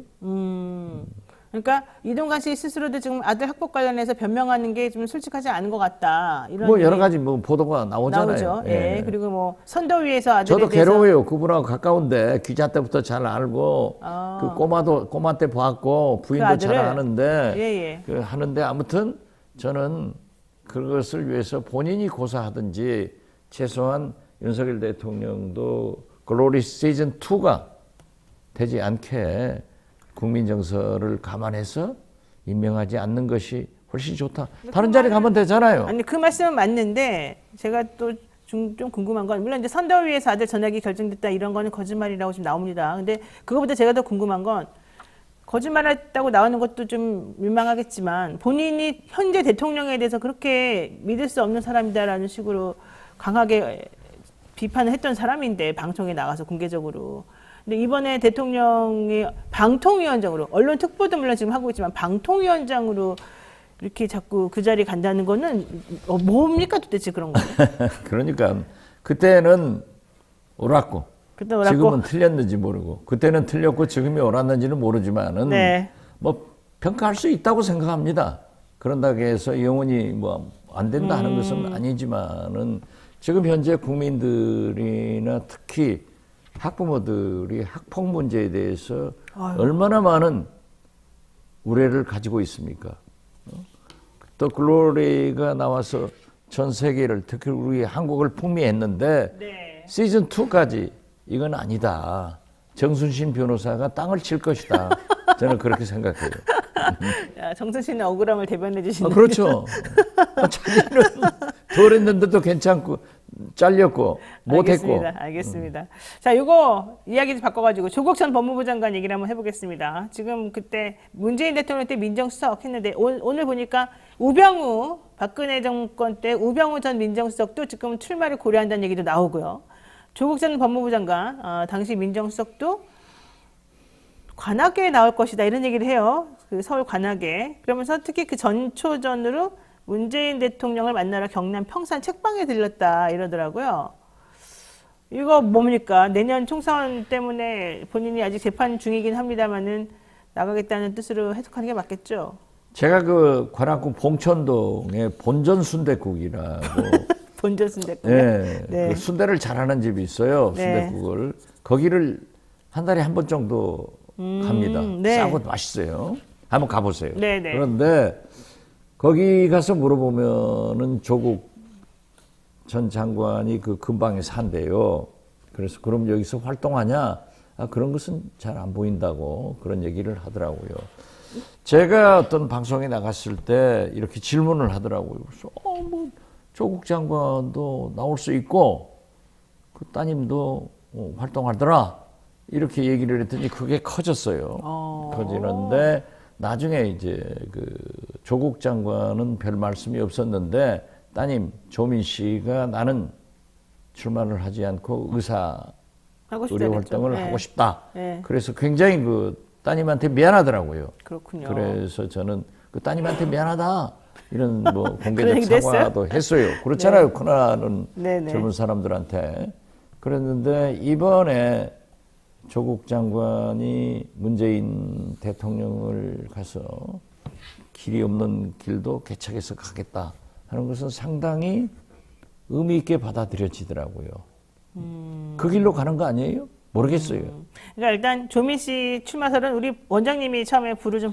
그러니까 이동관 씨 스스로도 지금 아들 학폭 관련해서 변명하는 게 좀 솔직하지 않은 것 같다. 이런 뭐 여러 가지 뭐 보도가 나오잖아요. 나오죠. 예. 그리고 뭐 선더위에서 아들에 저도 대해서 괴로워요. 그분하고 가까운데 기자 때부터 잘 알고 그 꼬마 때 봤고 부인도 잘 아들을? 아는데 예. 그 하는데 아무튼 저는 그것을 위해서 본인이 고사하든지 최소한 윤석열 대통령도 글로리 시즌 2가 되지 않게 국민 정서를 감안해서 임명하지 않는 것이 훨씬 좋다. 다른 자리 가면 되잖아요. 아니 그 말씀은 맞는데 제가 또 좀 궁금한 건 물론 이제 선더위에서 아들 전학이 결정됐다 이런 거는 거짓말이라고 지금 나옵니다. 근데 그거보다 제가 더 궁금한 건 거짓말했다고 나오는 것도 좀 민망하겠지만 본인이 현재 대통령에 대해서 그렇게 믿을 수 없는 사람이다라는 식으로 강하게 비판을 했던 사람인데 방송에 나가서 공개적으로. 근데 이번에 대통령이 방통위원장으로 언론 특보도 물론 지금 하고 있지만 방통위원장으로 이렇게 자꾸 그 자리 간다는 거는 뭡니까 도대체 그런 거? 그러니까 그때는 옳았고 그때 옳았고 지금은 틀렸는지 모르고 그때는 틀렸고 지금이 옳았는지는 모르지만은 네. 뭐 평가할 수 있다고 생각합니다. 그런다고 해서 영원히 뭐 안 된다 하는 것은 아니지만은 지금 현재 국민들이나 특히 학부모들이 학폭 문제에 대해서 얼마나 많은 우려를 가지고 있습니까? 또 글로리가 나와서 전 세계를 특히 우리 한국을 풍미했는데 네. 시즌 2까지 이건 아니다. 정순신 변호사가 땅을 칠 것이다. 저는 그렇게 생각해요. 야, 정순신의 억울함을 대변해 주시는. 그렇죠. 자기는 덜 했는데도 괜찮고 잘렸고 못했고. 알겠습니다. 자, 이거 이야기 좀 바꿔가지고 조국 전 법무부 장관 얘기를 한번 해보겠습니다. 지금 그때 문재인 대통령 때 민정수석 했는데 오늘 보니까 우병우 박근혜 정권 때 우병우 전 민정수석도 지금 출마를 고려한다는 얘기도 나오고요. 조국 전 법무부 장관 당시 민정수석도 관악에 나올 것이다 이런 얘기를 해요. 그 서울 관악에. 그러면서 특히 그 전초전으로 문재인 대통령을 만나러 경남 평산 책방에 들렸다 이러더라고요. 이거 뭡니까? 내년 총선 때문에 본인이 아직 재판 중이긴 합니다만은 나가겠다는 뜻으로 해석하는 게 맞겠죠? 제가 그 관악구 봉천동에 본전 순댓국이라고 본전 순댓국. 네, 네. 그 순대를 잘하는 집이 있어요. 네. 순댓국을 거기를 한 달에 한 번 정도 갑니다. 네. 싸고 맛있어요. 한번 가보세요. 네네. 그런데 거기 가서 물어보면은 조국 전 장관이 그 근방에 산대요. 그래서 그럼 여기서 활동하냐? 그런 것은 잘 안 보인다고 그런 얘기를 하더라고요. 제가 어떤 방송에 나갔을 때 이렇게 질문을 하더라고요. 그래서 뭐 조국 장관도 나올 수 있고 그 따님도 활동하더라. 이렇게 얘기를 했더니 그게 커졌어요. 커지는데 나중에 이제 그 조국 장관은 별 말씀이 없었는데 따님 조민 씨가 나는 출마를 하지 않고 의료 활동을 네. 하고 싶다. 네. 그래서 굉장히 그 따님한테 미안하더라고요. 그렇군요. 그래서 저는 그 따님한테 미안하다. 이런 뭐 그런 공개적 얘기도 사과도 했어요. 그렇잖아요. 큰아는 네네. 젊은 사람들한테. 그랬는데 이번에 조국 장관이 문재인 대통령을 가서 길이 없는 길도 개척해서 가겠다 하는 것은 상당히 의미 있게 받아들여지더라고요. 그 길로 가는 거 아니에요? 모르겠어요. 그러니까 일단 조민 씨 출마설은 우리 원장님이 처음에 불을 좀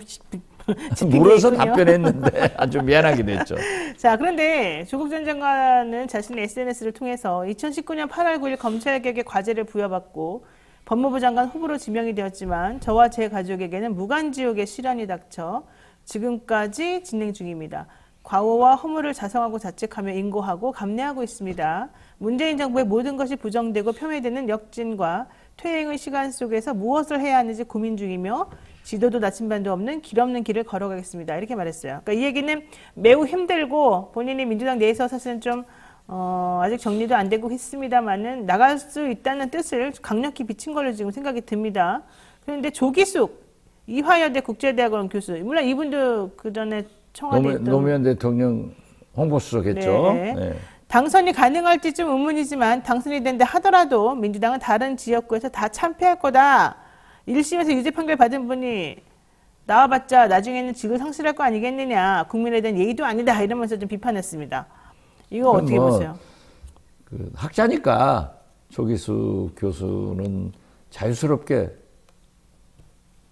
물어서 답변했는데 아주 미안하게 됐죠. 자, 그런데 조국 전 장관은 자신의 SNS를 통해서 2019년 8월 9일 검찰개혁의 과제를 부여받고 법무부 장관 후보로 지명이 되었지만 저와 제 가족에게는 무간지옥의 시련이 닥쳐 지금까지 진행 중입니다. 과오와 허물을 자성하고 자책하며 인고하고 감내하고 있습니다. 문재인 정부의 모든 것이 부정되고 폄훼되는 역진과 퇴행의 시간 속에서 무엇을 해야 하는지 고민 중이며 지도도 나침반도 없는 길 없는 길을 걸어가겠습니다. 이렇게 말했어요. 그러니까 이 얘기는 매우 힘들고 본인이 민주당 내에서 사실은 좀 아직 정리도 안 되고 있습니다만은 나갈 수 있다는 뜻을 강력히 비친 걸로 지금 생각이 듭니다. 그런데 조기숙 이화여대 국제대학원 교수, 물론 이분도 그 전에 청와대에 있던 노무현 대통령 홍보수석했죠. 네. 네. 당선이 가능할지 좀 의문이지만 당선이 된다 하더라도 민주당은 다른 지역구에서 다 참패할 거다. 1심에서 유죄 판결 받은 분이 나와봤자 나중에는 직을 상실할 거 아니겠느냐. 국민에 대한 예의도 아니다. 이러면서 좀 비판했습니다. 이거 어떻게 보세요? 그 학자니까 조기수 교수는 자유스럽게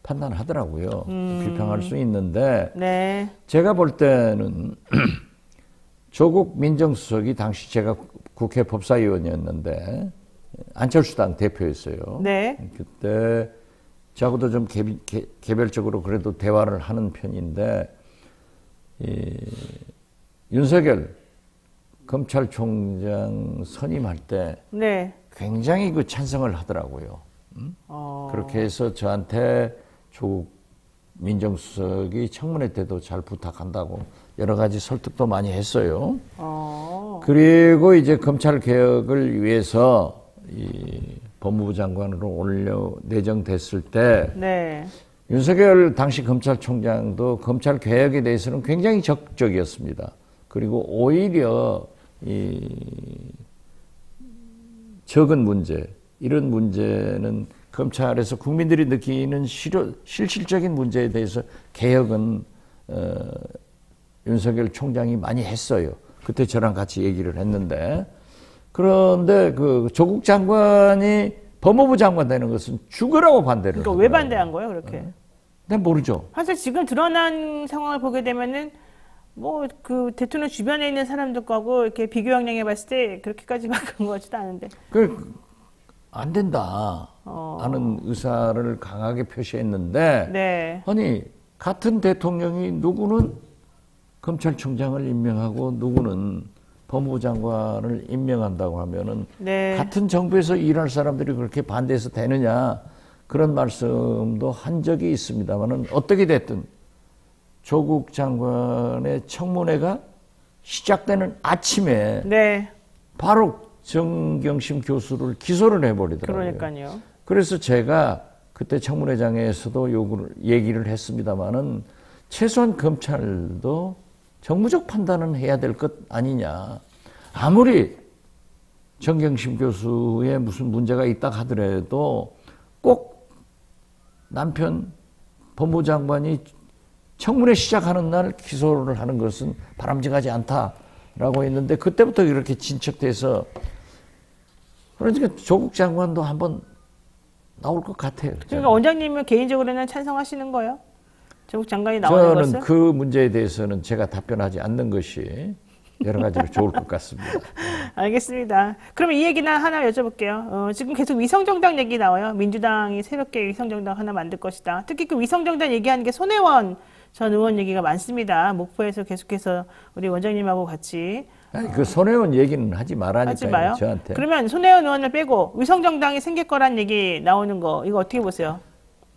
판단하더라고요. 비평할 수 있는데 네. 제가 볼 때는 조국 민정수석이 당시 제가 국회 법사위원이었는데 안철수당 대표였어요. 네. 그때 저하고도 좀 개별적으로 그래도 대화를 하는 편인데 윤석열 검찰총장 선임할 때 네. 굉장히 그 찬성을 하더라고요. 그렇게 해서 저한테 조국 민정수석이 청문회 때도 잘 부탁한다고 여러 가지 설득도 많이 했어요. 그리고 이제 검찰 개혁을 위해서 이 법무부 장관으로 내정됐을 때 네. 윤석열 당시 검찰총장도 검찰 개혁에 대해서는 굉장히 적극적이었습니다. 그리고 오히려 이 적은 문제, 이런 문제는 검찰에서 국민들이 느끼는 실질적인 문제에 대해서 개혁은 윤석열 총장이 많이 했어요. 그때 저랑 같이 얘기를 했는데, 그런데 그 조국 장관이 법무부 장관 되는 것은 죽으라고 반대를. 그러니까 왜 반대한 거예요, 그렇게? 난 모르죠. 사실 지금 드러난 상황을 보게 되면은 뭐 그 대통령 주변에 있는 사람들하고 이렇게 비교 형량해 봤을 때 그렇게까지 막 그런 것 같지도 않은데. 안 된다 하는 의사를 강하게 표시했는데, 네. 아니 같은 대통령이 누구는 검찰총장을 임명하고 누구는 법무부 장관을 임명한다고 하면은 네. 같은 정부에서 일할 사람들이 그렇게 반대해서 되느냐, 그런 말씀도 한 적이 있습니다만은 어떻게 됐든 조국 장관의 청문회가 시작되는 아침에 네. 바로 정경심 교수를 기소를 해버리더라고요. 그러니까요. 그래서 제가 그때 청문회장에서도 얘기를 했습니다마는 최소한 검찰도 정무적 판단은 해야 될 것 아니냐. 아무리 정경심 교수의 무슨 문제가 있다 하더라도 꼭 남편 법무부 장관이 청문회 시작하는 날 기소를 하는 것은 바람직하지 않다라고 했는데, 그때부터 이렇게 진척돼서, 그러니까 조국 장관도 한번 나올 것 같아요. 그러니까 원장님은 개인적으로는 찬성하시는 거예요? 조국 장관이 나오는 것은? 저는 그 문제에 대해서는 제가 답변하지 않는 것이 여러 가지로 좋을 것 같습니다. 알겠습니다. 그럼 이 얘기나 하나 여쭤볼게요. 지금 계속 위성정당 얘기 나와요. 민주당이 새롭게 위성정당 하나 만들 것이다. 특히 그 위성정당 얘기하는 게 손혜원 전 의원 얘기가 많습니다. 목포에서 계속해서 우리 원장님하고 같이. 아니, 그 손혜원 얘기는 하지 하지 말라니까요, 마요. 저한테. 그러면 손혜원 의원을 빼고 위성정당이 생길 거란 얘기 나오는 거, 이거 어떻게 보세요?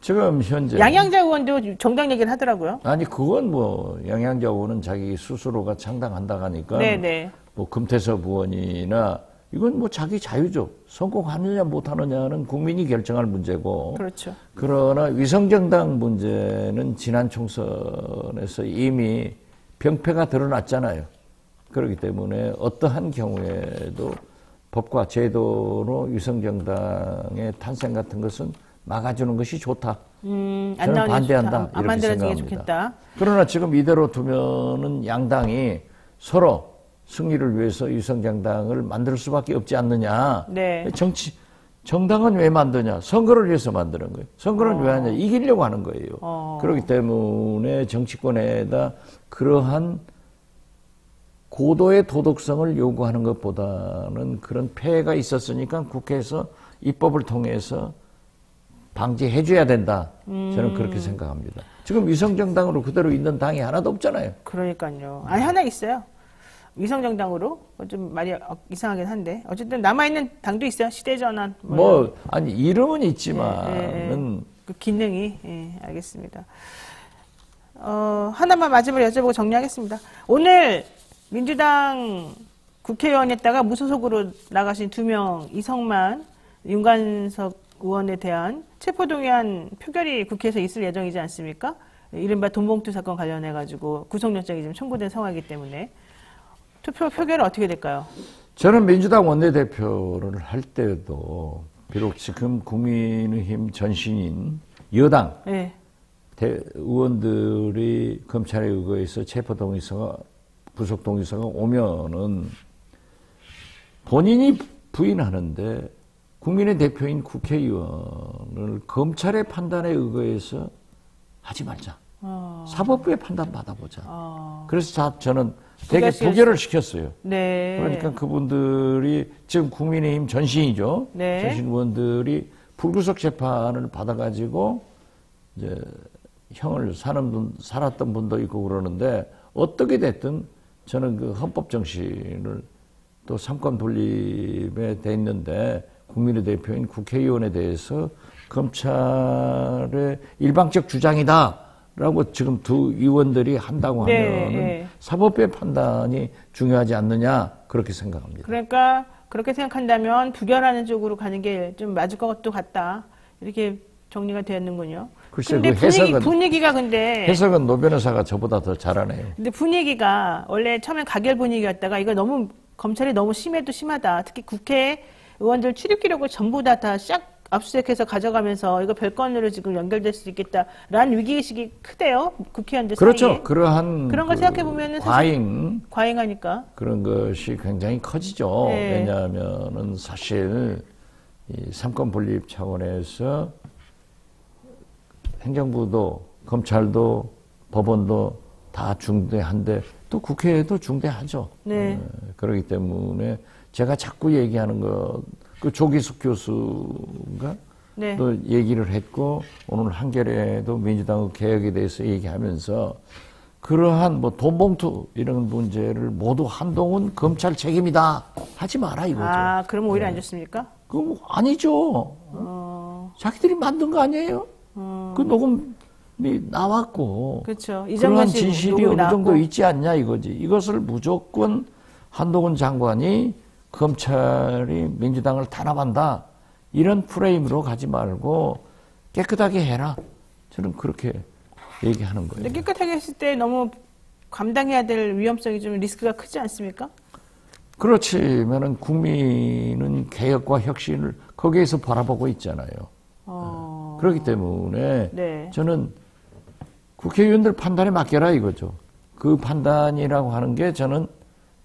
지금 현재 양양자 의원도 정당 얘기를 하더라고요. 아니 그건 뭐 양양자 의원은 자기 스스로가 창당한다고 하니까 네네. 뭐 금태섭 의원이나 이건 뭐 자기 자유죠. 성공하느냐 못하느냐는 국민이 결정할 문제고. 그렇죠. 그러나 위성정당 문제는 지난 총선에서 이미 병폐가 드러났잖아요. 그렇기 때문에 어떠한 경우에도 법과 제도로 위성정당의 탄생 같은 것은 막아주는 것이 좋다. 안 저는 나오는 게 반대한다. 좋다. 안 이렇게 만들어지는 게 생각합니다. 좋겠다. 그러나 지금 이대로 두면은 양당이 서로 승리를 위해서 위성정당을 만들 수밖에 없지 않느냐. 네. 정당은 왜 만드냐? 선거를 위해서 만드는 거예요. 선거는 왜 하냐? 이기려고 하는 거예요. 그렇기 때문에 정치권에다 그러한 고도의 도덕성을 요구하는 것보다는 그런 폐해가 있었으니까 국회에서 입법을 통해서 방지해줘야 된다. 저는 그렇게 생각합니다. 지금 위성정당으로 그대로 있는 당이 하나도 없잖아요. 그러니까요. 아니, 하나 있어요. 위성정당으로. 좀 말이 이상하긴 한데. 어쨌든 남아있는 당도 있어요. 시대전환. 아니, 이름은 있지만은. 그 기능이. 예, 알겠습니다. 하나만 마지막으로 여쭤보고 정리하겠습니다. 오늘 민주당 국회의원에다가 무소속으로 나가신 2명, 이성만, 윤관석 의원에 대한 체포동의안 표결이 국회에서 있을 예정이지 않습니까? 이른바 돈봉투 사건 관련해가지고 구속영장이 지금 청구된 상황이기 때문에 표결은 어떻게 될까요? 저는 민주당 원내대표를 할 때도 비록 지금 국민의힘 전신인 여당 네. 의원들이 검찰에 의거해서 체포동의서가 구속동의서가 오면은 본인이 부인하는데 국민의 대표인 국회의원을 검찰의 판단에 의거해서 하지 말자. 사법부의 판단 받아보자. 그래서 저는 되게 부결을 시켰어요. 네. 그러니까 그분들이 지금 국민의힘 전신이죠. 네. 전신 의원들이 불구속 재판을 받아가지고 이제 형을 살았던 분도 있고 그러는데 어떻게 됐든 저는 그 헌법 정신을 또 삼권 분립에 돼 있는데 국민의 대표인 국회의원에 대해서 검찰의 일방적 주장이다라고 지금 두 의원들이 한다고 하면은 네. 사법부의 판단이 중요하지 않느냐 그렇게 생각합니다. 그러니까 그렇게 생각한다면 부결하는 쪽으로 가는 게 좀 맞을 것도 같다. 이렇게 정리가 되었는군요. 글쎄, 근데 그 해석은, 분위기가 근데 해석은 노 변호사가 저보다 더 잘하네요. 근데 분위기가 원래 처음엔 가결 분위기였다가 이거 너무 검찰이 너무 심해도 심하다. 특히 국회 의원들 출입 기록을 전부 다 싹 압수수색해서 가져가면서 이거 별건으로 지금 연결될 수 있겠다라는 위기의식이 크대요. 국회의원들 그렇죠. 사이에. 그러한 그런 걸 생각해 보면은 과잉하니까 그런 것이 굉장히 커지죠. 네. 왜냐하면은 사실 이 삼권 분립 차원에서 행정부도 검찰도 법원도 다 중대한데 또 국회도 중대하죠. 네. 그렇기 때문에 제가 자꾸 얘기하는 것, 그 조기숙 교수가 네. 또 얘기를 했고 오늘 한겨레도 민주당 개혁에 대해서 얘기하면서 그러한 뭐 돈봉투 이런 문제를 모두 한동훈 검찰 책임이다 하지 마라 이거죠. 아, 그러면 오히려 안 좋습니까? 그럼 아니죠. 자기들이 만든 거 아니에요? 그 녹음이 나왔고. 그렇죠. 그러한 진실이 어느 정도 있지 않냐 이거지. 이것을 무조건 한동훈 장관이 검찰이 민주당을 탄압한다. 이런 프레임으로 가지 말고 깨끗하게 해라. 저는 그렇게 얘기하는 거예요. 근데 깨끗하게 했을 때 너무 감당해야 될 위험성이 좀 리스크가 크지 않습니까? 그렇지만은 국민은 개혁과 혁신을 거기에서 바라보고 있잖아요. 그렇기 때문에 네. 저는 국회의원들 판단에 맡겨라 이거죠. 그 판단이라고 하는 게 저는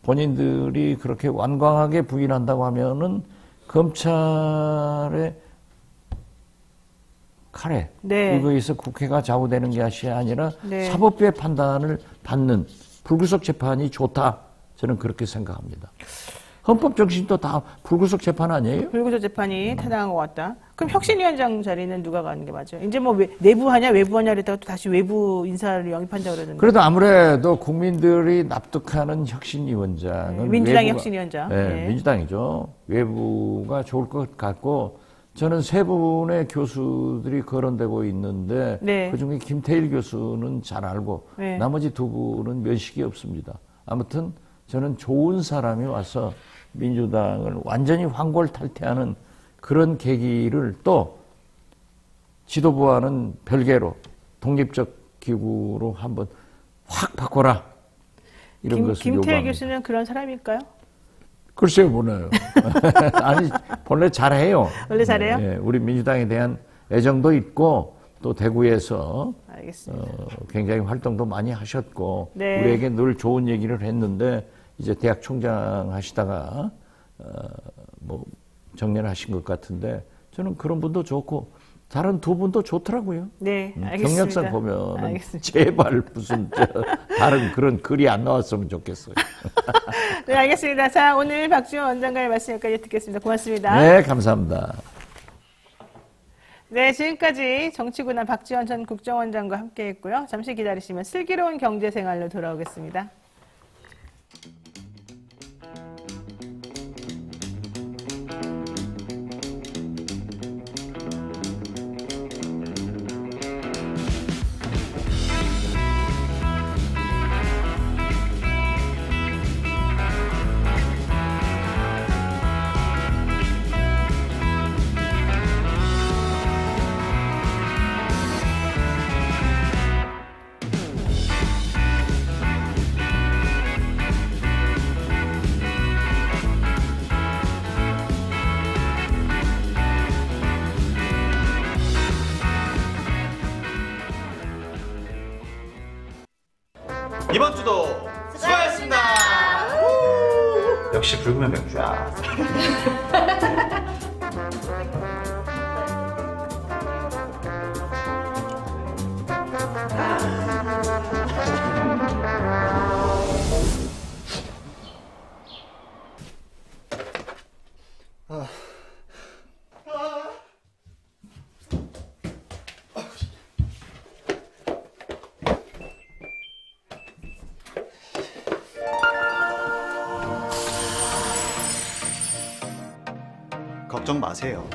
본인들이 그렇게 완강하게 부인한다고 하면은 검찰의 칼에 네. 이거에서 국회가 좌우되는 것이 아니라 네. 사법부의 판단을 받는 불구속 재판이 좋다. 저는 그렇게 생각합니다. 헌법 정신도 다 불구속 재판 아니에요? 불구속 재판이 타당한 것 같다. 그럼 혁신위원장 자리는 누가 가는 게 맞아요? 이제 뭐 내부하냐 외부하냐 이랬다가 또 다시 외부 인사를 영입한다고 그러던데. 그래도 아무래도 국민들이 납득하는 혁신위원장은 민주당의 혁신위원장. 네, 네. 민주당이죠. 외부가 좋을 것 같고 저는 세 분의 교수들이 거론되고 있는데 네. 그중에 김태일 교수는 잘 알고 네. 나머지 두 분은 면식이 없습니다. 아무튼 저는 좋은 사람이 와서 민주당을 완전히 환골탈퇴하는 그런 계기를 또 지도부와는 별개로 독립적 기구로 한번 확 바꿔라. 이런 것을 김태일 요구합니다. 교수는 그런 사람일까요? 글쎄요, 몰라요. 아니, 본래 잘해요. 원래 잘해요? 예, 우리 민주당에 대한 애정도 있고 또 대구에서 알겠습니다. 굉장히 활동도 많이 하셨고 네. 우리에게 늘 좋은 얘기를 했는데 이제 대학 총장 하시다가 뭐 정년을 하신 것 같은데 저는 그런 분도 좋고 다른 두 분도 좋더라고요. 네, 알겠습니다. 경력상 보면은 알겠습니다. 제발 무슨 다른 그런 글이 안 나왔으면 좋겠어요. 네, 알겠습니다. 자, 오늘 박지원 원장과의 말씀 여기까지 듣겠습니다. 고맙습니다. 네, 감사합니다. 네, 지금까지 정치구나 박지원 전 국정원장과 함께했고요. 잠시 기다리시면 슬기로운 경제생활로 돌아오겠습니다. 이번 주도 수고하셨습니다. 역시 붉으면 맥주야. 걱정 마세요.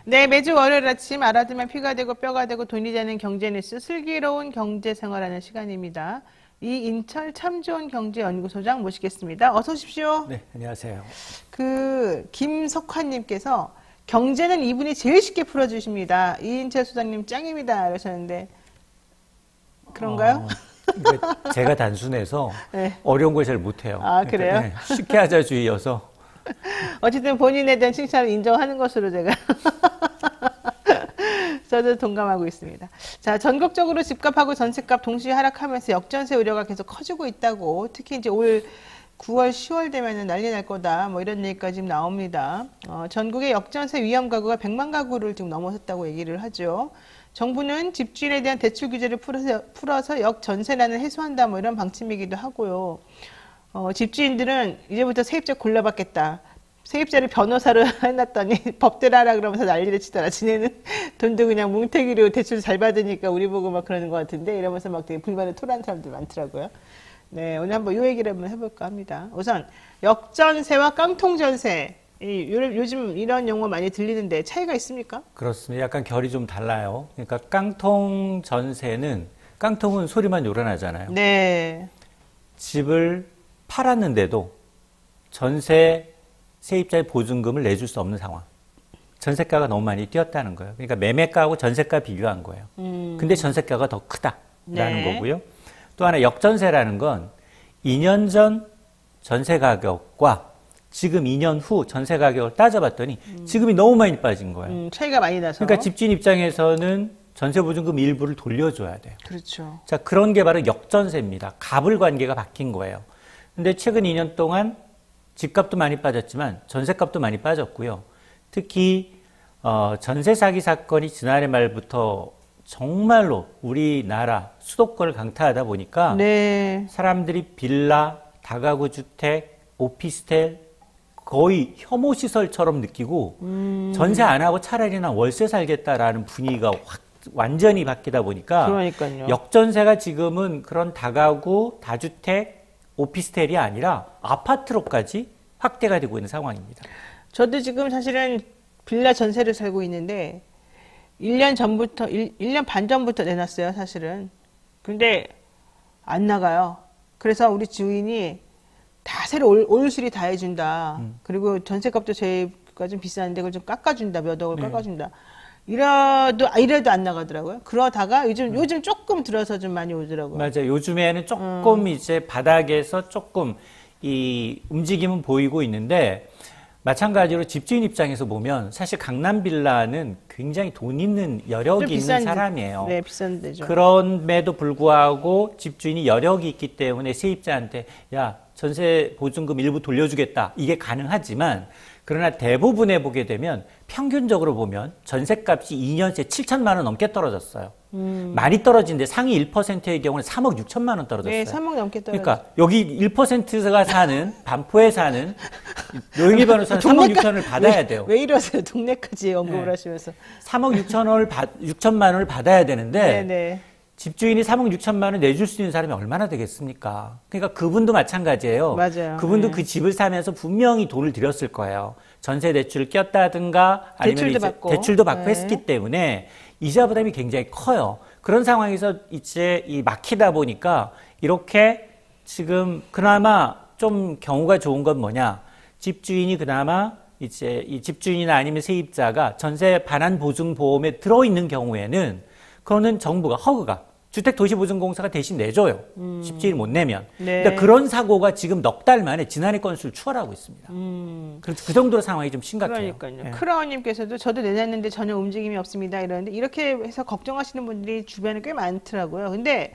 네, 매주 월요일 아침 알아두면 피가 되고 뼈가 되고 돈이 되는 경제 뉴스 슬기로운 경제 생활하는 시간입니다. 이인철 참 좋은 경제연구소장 모시겠습니다. 어서 오십시오. 네, 안녕하세요. 김석환님께서 경제는 이분이 제일 쉽게 풀어주십니다. 이인철 소장님 짱입니다. 이러셨는데 그런가요? 제가 단순해서 네. 어려운 걸 잘 못해요. 아, 그래요? 네, 쉽게 하자주의여서. 어쨌든 본인에 대한 칭찬을 인정하는 것으로 제가 저도 동감하고 있습니다. 자, 전국적으로 집값하고 전세값 동시에 하락하면서 역전세 우려가 계속 커지고 있다고, 특히 이제 올 9월, 10월 되면은 난리 날 거다, 뭐 이런 얘기가 지금 나옵니다. 전국의 역전세 위험 가구가 100만 가구를 지금 넘어섰다고 얘기를 하죠. 정부는 집주인에 대한 대출 규제를 풀어서 역전세난을 해소한다, 뭐 이런 방침이기도 하고요. 집주인들은 이제부터 세입자 골라받겠다. 세입자를 변호사로 해놨더니 법대로 하라 그러면서 난리를 치더라. 지네는 돈도 그냥 뭉태기로 대출 잘 받으니까 우리 보고 막 그러는 것 같은데, 이러면서 막 되게 불만을 토로하는 사람들 많더라고요. 네, 오늘 한번 이 얘기를 한번 해볼까 합니다. 우선 역전세와 깡통전세, 요즘 이런 용어 많이 들리는데 차이가 있습니까? 그렇습니다. 약간 결이 좀 달라요. 그러니까 깡통 전세는, 깡통은 소리만 요란하잖아요. 네. 집을 팔았는데도 전세 세입자의 보증금을 내줄 수 없는 상황. 전세가가 너무 많이 뛰었다는 거예요. 그러니까 매매가하고 전세가 비교한 거예요. 근데 전세가가 더 크다라는 네. 거고요. 또 하나 역전세라는 건 2년 전 전세 가격과 지금 2년 후 전세 가격을 따져봤더니 지금이 너무 많이 빠진 거예요. 차이가 많이 나서. 그러니까 집주인 입장에서는 전세 보증금 일부를 돌려줘야 돼요. 그렇죠. 자, 그런 게 바로 역전세입니다. 갑을 관계가 바뀐 거예요. 근데 최근 2년 동안 집값도 많이 빠졌지만 전세값도 많이 빠졌고요. 특히 전세 사기 사건이 지난해 말부터 정말로 우리나라 수도권을 강타하다 보니까 네. 사람들이 빌라, 다가구 주택, 오피스텔 거의 혐오 시설처럼 느끼고 전세 안 하고 차라리 난 월세 살겠다라는 분위기가 완전히 바뀌다 보니까 그러니까요. 역전세가 지금은 그런 다가구, 다주택, 오피스텔이 아니라 아파트로까지 확대가 되고 있는 상황입니다. 저도 지금 사실은 빌라 전세를 살고 있는데 1년 전부터 1년 반 전부터 내놨어요, 사실은. 근데 안 나가요. 그래서 우리 주인이 다 새로 올수리 다 해준다. 그리고 전세값도 저희가 좀 비싼데 그걸 좀 깎아준다. 몇 억을 깎아준다. 이래도 안 나가더라고요. 그러다가 요즘 조금 들어서 좀 많이 오더라고요. 맞아요. 요즘에는 조금 이제 바닥에서 조금 이 움직임은 보이고 있는데, 마찬가지로 집주인 입장에서 보면 사실 강남 빌라는 굉장히 돈 있는 여력이 있는 사람이에요. 네, 비싼 데죠. 그럼에도 불구하고 집주인이 여력이 있기 때문에 세입자한테 야, 전세 보증금 일부 돌려주겠다. 이게 가능하지만, 그러나 대부분에 보게 되면 평균적으로 보면 전세값이 2년째 7천만 원 넘게 떨어졌어요. 많이 떨어진데 상위 1%의 경우는 3억 6천만 원 떨어졌어요. 네, 3억 넘게 떨어졌어요. 그러니까 여기 1%가 사는 반포에 사는 노영희 변호사는 3억 6천을 받아야 돼요. 왜 이러세요? 동네까지 언급을 하시면서. 3억 6천만 원을 받아야 되는데 네네. 집주인이 3억 6천만 원 내줄 수 있는 사람이 얼마나 되겠습니까? 그러니까 그분도 마찬가지예요. 맞아요. 그분도 네. 그 집을 사면서 분명히 돈을 들였을 거예요. 전세 대출을 꼈다든가 아니면 대출도 받고 네. 했기 때문에 이자 부담이 굉장히 커요. 그런 상황에서 이제 이 막히다 보니까 이렇게 지금 그나마 좀 경우가 좋은 건 뭐냐? 집주인이 그나마 이제 이 집주인이나 아니면 세입자가 전세 반환 보증 보험에 들어있는 경우에는 그거는 정부가 허그가 주택도시보증공사가 대신 내줘요. 집주인이 못 내면. 네. 그러니까 그런 사고가 지금 넉 달 만에 지난해 건수를 추월하고 있습니다. 그 정도로 상황이 좀 심각해요. 그러니까요. 예. 크라운님께서도 저도 내놨는데 전혀 움직임이 없습니다. 이러는데 이렇게 해서 걱정하시는 분들이 주변에 꽤 많더라고요. 근데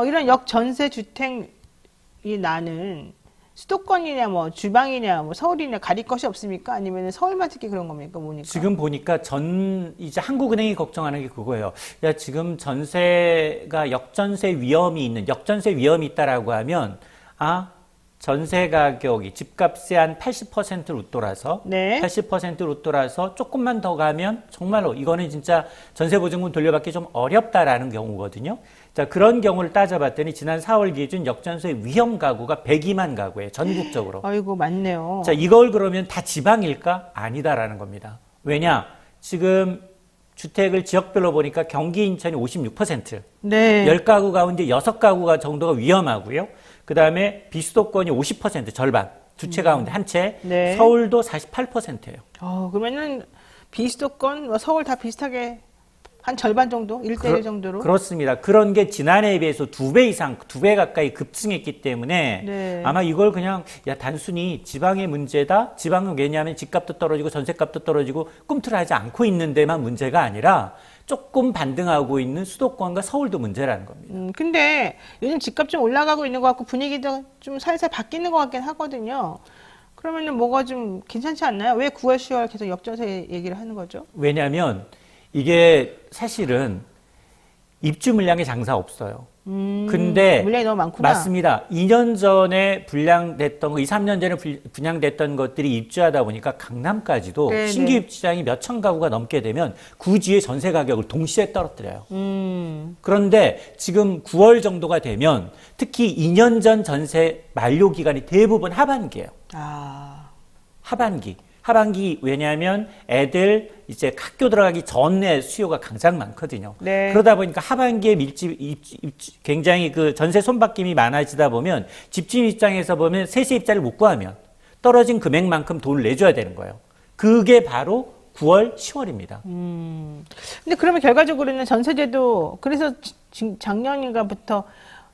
이런 역전세 주택이 나는 수도권이냐 뭐 주방이냐 뭐 서울이냐 가릴 것이 없습니까? 아니면 서울만 특히 그런 겁니까? 뭐니까? 지금 보니까 이제 한국은행이 걱정하는 게 그거예요. 야, 지금 전세가 역전세 위험이 있다라고 하면, 전세 가격이 집값의 한 80%를 웃돌아서, 네. 80%를 웃돌아서 조금만 더 가면 정말로 이거는 진짜 전세보증금 돌려받기 좀 어렵다라는 경우거든요. 자, 그런 경우를 따져봤더니 지난 4월 기준 역전세 위험 가구가 102만 가구예요. 전국적으로. 아이고 많네요. 자, 이걸 그러면 다 지방일까? 아니다라는 겁니다. 왜냐? 지금 주택을 지역별로 보니까 경기 인천이 56%, 네. 10가구 가운데 6가구가 정도가 위험하고요. 그 다음에 비수도권이 50%, 절반, 두 채 가운데 한 채, 네. 서울도 48%예요. 그러면은 비수도권, 뭐 서울 다 비슷하게 한 절반 정도, 1대1 정도로. 그렇습니다. 그런 게 지난해에 비해서 2배 이상, 2배 가까이 급증했기 때문에 네. 아마 이걸 그냥 단순히 지방의 문제다. 지방은 왜냐하면 집값도 떨어지고 전세값도 떨어지고 꿈틀하지 않고 있는 데만 문제가 아니라 조금 반등하고 있는 수도권과 서울도 문제라는 겁니다. 근데 요즘 집값 좀 올라가고 있는 것 같고 분위기도 좀 살살 바뀌는 것 같긴 하거든요. 그러면은 뭐가 좀 괜찮지 않나요? 왜 9월, 10월 계속 역전세 얘기를 하는 거죠? 왜냐하면 이게 사실은 입주 물량의 장사 없어요. 근데 물량이 너무 많구나. 맞습니다. 2년 전에 분양됐던 거, 2, 3년 전에 분양됐던 것들이 입주하다 보니까 강남까지도 네네. 신규 입주장이 몇천 가구가 넘게 되면 구지의 전세 가격을 동시에 떨어뜨려요. 그런데 지금 9월 정도가 되면 특히 2년 전 전세 만료 기간이 대부분 하반기예요. 하반기 왜냐하면 애들 이제 학교 들어가기 전에 수요가 가장 많거든요. 네. 그러다 보니까 하반기에 굉장히 그 전세 손바뀜이 많아지다 보면 집주인 입장에서 보면 세입자를 못 구하면 떨어진 금액만큼 돈을 내줘야 되는 거예요. 그게 바로 9월, 10월입니다. 근데 그러면 결과적으로는 전세제도 그래서 작년인가부터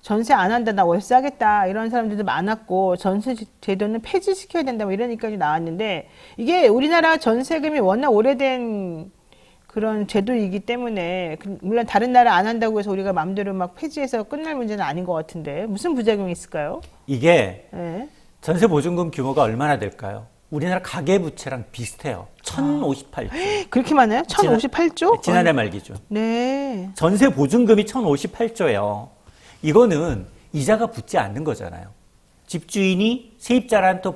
전세 안 한다, 나 월세 하겠다 이런 사람들도 많았고 전세 제도는 폐지시켜야 된다 뭐 이런 얘기까지 나왔는데 이게 우리나라 전세금이 워낙 오래된 그런 제도이기 때문에 물론 다른 나라 안 한다고 해서 우리가 마음대로 막 폐지해서 끝날 문제는 아닌 것 같은데 무슨 부작용이 있을까요? 이게 네. 전세 보증금 규모가 얼마나 될까요? 우리나라 가계부채랑 비슷해요. 1,058조. 그렇게 많아요? 1,058조? 지난해 말 기준. 네. 전세 보증금이 1,058조예요. 이거는 이자가 붙지 않는 거잖아요. 집주인이 세입자한테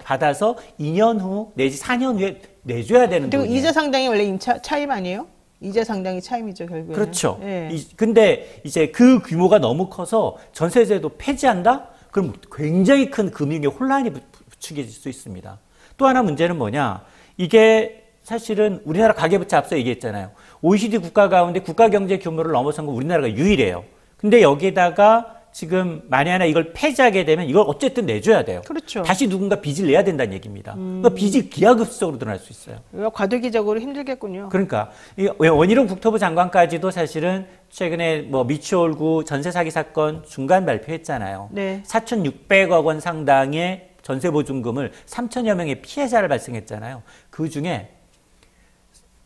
받아서 2년 후 내지 4년 후에 내줘야 되는 그리고 돈이에요. 이자 상당이 원래 차임 아니에요? 이자 상당이 차임이죠, 결국에는. 그렇죠. 네. 근데 이제 그 규모가 너무 커서 전세제도 폐지한다? 그럼 굉장히 큰 금융의 혼란이 부추겨질 수 있습니다. 또 하나 문제는 뭐냐? 이게 사실은 우리나라 가계부채 앞서 얘기했잖아요. OECD 국가 가운데 국가 경제 규모를 넘어선 건 우리나라가 유일해요. 근데 여기다가 지금 만에 하나 이걸 폐지하게 되면 이걸 어쨌든 내줘야 돼요. 그렇죠. 다시 누군가 빚을 내야 된다는 얘기입니다. 그러니까 빚이 기하급수적으로 늘어날 수 있어요. 이거 과도기적으로 힘들겠군요. 그러니까 원희룡 국토부 장관까지도 사실은 최근에 뭐 미추홀구 전세 사기 사건 중간 발표했잖아요. 네. 4,600억 원 상당의 전세 보증금을 3천여 명의 피해자를 발생했잖아요. 그 중에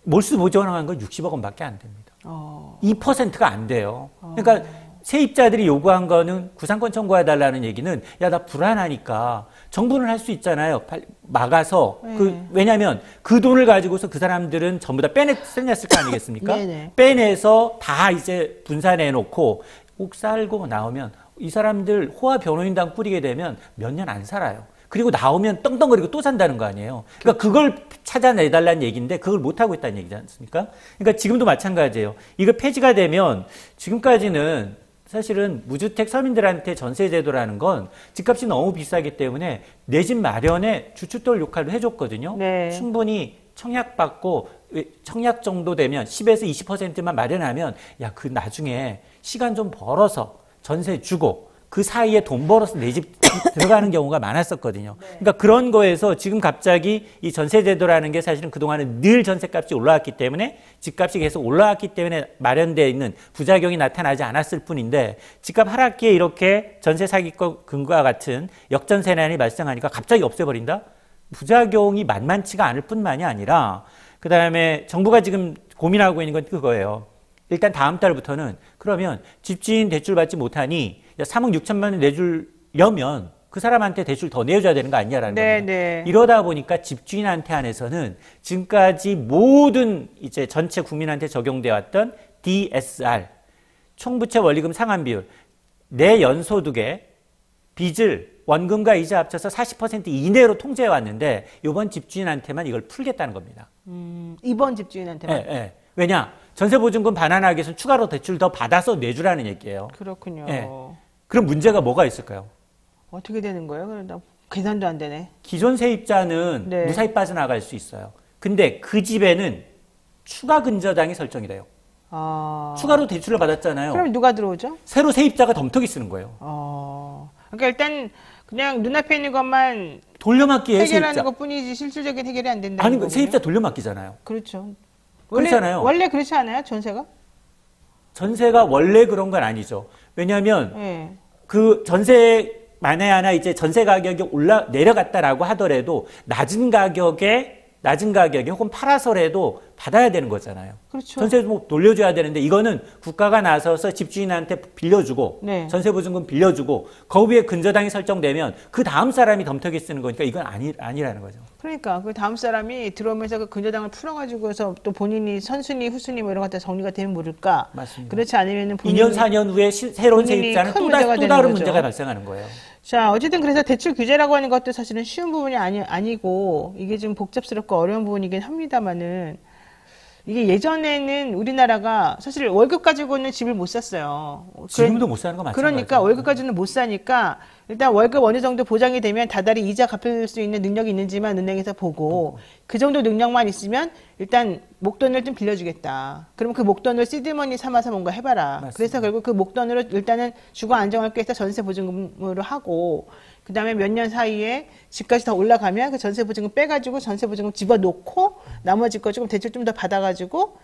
몰수 보전한 건 60억 원밖에 안 됩니다. 2%가 안 돼요. 그러니까 세입자들이 요구한 거는 구상권 청구해달라는 얘기는 야, 나 불안하니까 정부는 할 수 있잖아요. 막아서. 왜냐하면 그 돈을 가지고서 그 사람들은 전부 다 빼냈을 거 아니겠습니까? 네네. 빼내서 다 이제 분산해놓고 옥 살고 나오면 이 사람들 호화 변호인단 꾸리게 되면 몇 년 안 살아요. 그리고 나오면 떵떵거리고 또 산다는 거 아니에요. 그러니까 그걸 찾아내달라는 얘기인데 그걸 못하고 있다는 얘기지 않습니까? 그러니까 지금도 마찬가지예요. 이거 폐지가 되면 지금까지는 사실은 무주택 서민들한테 전세제도라는 건 집값이 너무 비싸기 때문에 내 집 마련에 주춧돌 역할도 해줬거든요. 네. 충분히 청약받고 청약 정도 되면 10에서 20%만 마련하면 야, 그 나중에 시간 좀 벌어서 전세 주고 그 사이에 돈 벌어서 내 집 들어가는 경우가 많았었거든요. 그러니까 그런 거에서 지금 갑자기 이 전세제도라는 게 사실은 그동안은 늘 전세값이 올라왔기 때문에 집값이 계속 올라왔기 때문에 마련되어 있는 부작용이 나타나지 않았을 뿐인데 집값 하락기에 이렇게 전세 사기꾼과 같은 역전세난이 발생하니까 갑자기 없애버린다? 부작용이 만만치가 않을 뿐만이 아니라 그다음에 정부가 지금 고민하고 있는 건 그거예요. 일단 다음 달부터는 그러면 집주인 대출 받지 못하니 3억 6천만 원 내주려면 그 사람한테 대출 더 내줘야 되는 거 아니냐라는 겁니다. 네. 이러다 보니까 집주인한테 한해서는 지금까지 모든 이제 전체 국민한테 적용되어 왔던 DSR, 총부채 원리금 상환 비율, 내 연소득의 빚을 원금과 이자 합쳐서 40% 이내로 통제해 왔는데 이번 집주인한테만 이걸 풀겠다는 겁니다. 이번 집주인한테만. 네. 왜냐? 전세보증금 반환하기 위해서는 추가로 대출 더 받아서 내주라는 얘기예요. 그렇군요. 네. 그럼 문제가 뭐가 있을까요? 어떻게 되는 거예요? 그러다 계산도 안 되네. 기존 세입자는 네. 무사히 빠져나갈 수 있어요. 근데 그 집에는 추가 근저당이 설정이 돼요. 추가로 대출을 받았잖아요. 그럼 누가 들어오죠? 새로 세입자가 덤터기 쓰는 거예요. 그러니까 일단 그냥 눈앞에 있는 것만 돌려막기에 해결하는 세입자. 것뿐이지 실질적인 해결이 안 된다는 아니, 거군요. 세입자 돌려막기잖아요. 그렇죠. 그렇잖아요. 원래 그렇지 않아요? 전세가? 전세가 원래 그런 건 아니죠. 왜냐하면 네. 그 전세 만에 하나 이제 전세 가격이 내려갔다라고 하더라도 낮은 가격에 혹은 팔아서라도 받아야 되는 거잖아요. 그렇죠. 전세 뭐 돌려줘야 되는데 이거는 국가가 나서서 집주인한테 빌려주고 네. 전세보증금 빌려주고 거기에 근저당이 설정되면 그 다음 사람이 덤터기 쓰는 거니까 이건 아니라는 거죠. 그러니까 그 다음 사람이 들어오면서 그 근저당을 풀어가지고서 또 본인이 선순위, 후순위 뭐 이런 것 다 정리가 되면 모를까. 맞습니다. 그렇지 않으면은 본인이 2년, 4년 후에 새로운 본인이 세입자는 큰 또 문제가 되는 다른 거죠. 문제가 발생하는 거예요. 자, 어쨌든 그래서 대출 규제라고 하는 것도 사실은 쉬운 부분이 아니고 이게 좀 복잡스럽고 어려운 부분이긴 합니다만은 이게 예전에는 우리나라가 사실 월급 가지고는 집을 못 샀어요. 지금도 못 사는 거 마찬가지예요. 그러니까 월급 가지고는 못 사니까 일단 월급 어느 정도 보장이 되면 다달이 이자 갚을 수 있는 능력이 있는지만 은행에서 보고 그 정도 능력만 있으면 일단 목돈을 좀 빌려주겠다. 그러면 그 목돈을 시드머니 삼아서 뭔가 해봐라. 맞습니다. 그래서 결국 그 목돈으로 일단은 주거 안정을 꾀해서 전세 보증금으로 하고 그 다음에 몇 년 사이에 집값이 더 올라가면 그 전세 보증금 빼가지고 전세 보증금 집어넣고 나머지 거 조금 대출 좀 더 받아가지고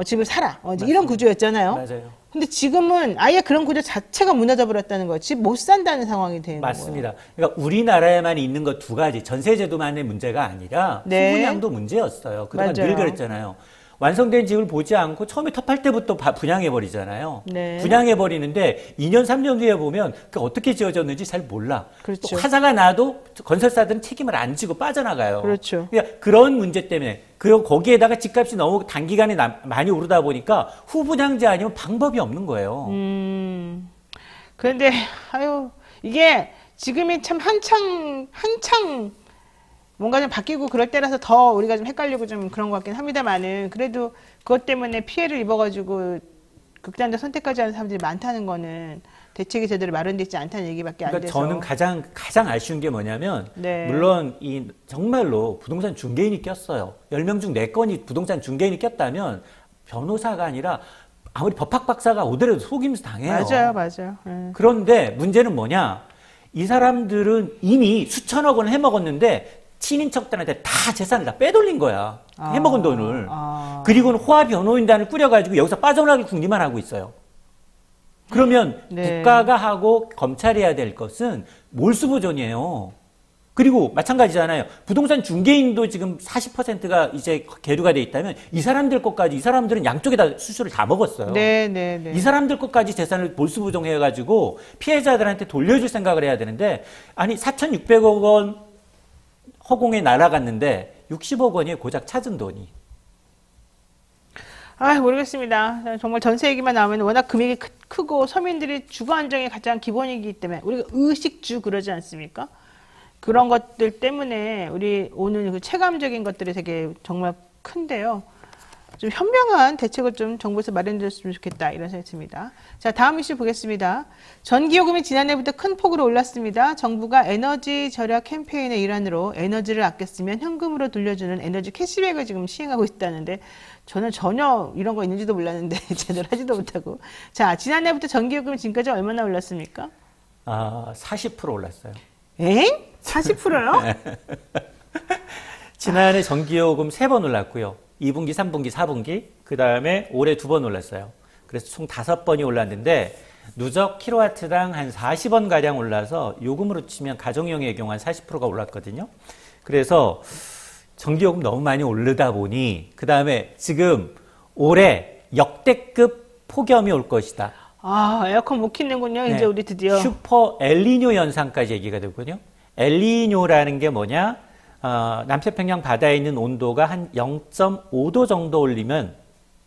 집을 사라. 이제 이런 구조였잖아요. 맞아요. 근데 지금은 아예 그런 구조 자체가 무너져 버렸다는 거예요. 집 못 산다는 상황이 되는 거예요. 맞습니다. 그러니까 우리나라에만 있는 것 두 가지, 전세제도만의 문제가 아니라 네. 수분양도 문제였어요. 그동안 맞아요. 늘 그랬잖아요. 완성된 집을 보지 않고 처음에 터팔 때부터 분양해버리잖아요. 네. 분양해버리는데 2년, 3년 뒤에 보면 그 어떻게 지어졌는지 잘 몰라. 그렇죠. 또 화자가 나도 건설사들은 책임을 안 지고 빠져나가요. 그렇죠. 그러니까 그런 문제 때문에 거기에다가 집값이 너무 단기간에 많이 오르다 보니까 후분양제 아니면 방법이 없는 거예요. 그런데 이게 지금이 참 한창 뭔가 좀 바뀌고 그럴 때라서 더 우리가 좀 헷갈리고 좀 그런 것 같긴 합니다만은 그래도 그것 때문에 피해를 입어가지고 극단적 선택까지 하는 사람들이 많다는 거는 대책이 제대로 마련되어 있지 않다는 얘기밖에 안 그러니까 돼서. 저는 가장 아쉬운 게 뭐냐면 네. 물론 정말로 부동산 중개인이 꼈어요. 10명 중 4건이 부동산 중개인이 꼈다면 변호사가 아니라 아무리 법학 박사가 오더라도 속임수 당해요. 맞아요. 그런데 문제는 뭐냐? 이 사람들은 이미 수천억 원을 해먹었는데 친인척들한테 다 재산을 다 빼돌린 거야. 해먹은 돈을. 그리고는 호화 변호인단을 꾸려가지고 여기서 빠져나갈 궁리만 하고 있어요. 그러면 네. 국가가 하고 검찰이 해야 될 것은 몰수보존이에요. 그리고 마찬가지잖아요. 부동산 중개인도 지금 40%가 이제 계류가 돼 있다면 이 사람들은 양쪽에다 수수를 다 먹었어요. 네. 이 사람들 것까지 재산을 몰수부정해가지고 피해자들한테 돌려줄 생각을 해야 되는데 아니 4,600억 원 허공에 날아갔는데 60억 원이 고작 찾은 돈이. 모르겠습니다. 정말 전세 얘기만 나오면 워낙 금액이 크고 서민들이 주거 안정이 가장 기본이기 때문에 우리가 의식주 그러지 않습니까? 그런 것들 때문에 우리 오늘 그 체감적인 것들이 되게 정말 큰데요. 좀 현명한 대책을 좀 정부에서 마련해줬으면 좋겠다 이런 생각이 듭니다. 자, 다음 이슈 보겠습니다. 전기요금이 지난해부터 큰 폭으로 올랐습니다. 정부가 에너지 절약 캠페인의 일환으로 에너지를 아껴 쓰면 현금으로 돌려주는 에너지 캐시백을 지금 시행하고 있다는데 저는 전혀 이런 거 있는지도 몰랐는데 제대로 하지도 못하고. 자, 지난해부터 전기요금이 지금까지 얼마나 올랐습니까? 40% 올랐어요. 엥? 40%요? 지난해 전기요금 3번 올랐고요. 2분기, 3분기, 4분기, 그 다음에 올해 2번 올랐어요. 그래서 총 5번이 올랐는데 누적 킬로와트당 한 40원 가량 올라서 요금으로 치면 가정용의 경우 한 40%가 올랐거든요. 그래서 전기요금 너무 많이 오르다 보니 그 다음에 지금 올해 역대급 폭염이 올 것이다. 아, 에어컨 못 켜는군요. 네. 이제 우리 드디어. 슈퍼 엘니뇨 현상까지 얘기가 되거든요. 엘니뇨라는 게 뭐냐? 남태평양 바다에 있는 온도가 한 0.5도 정도 올리면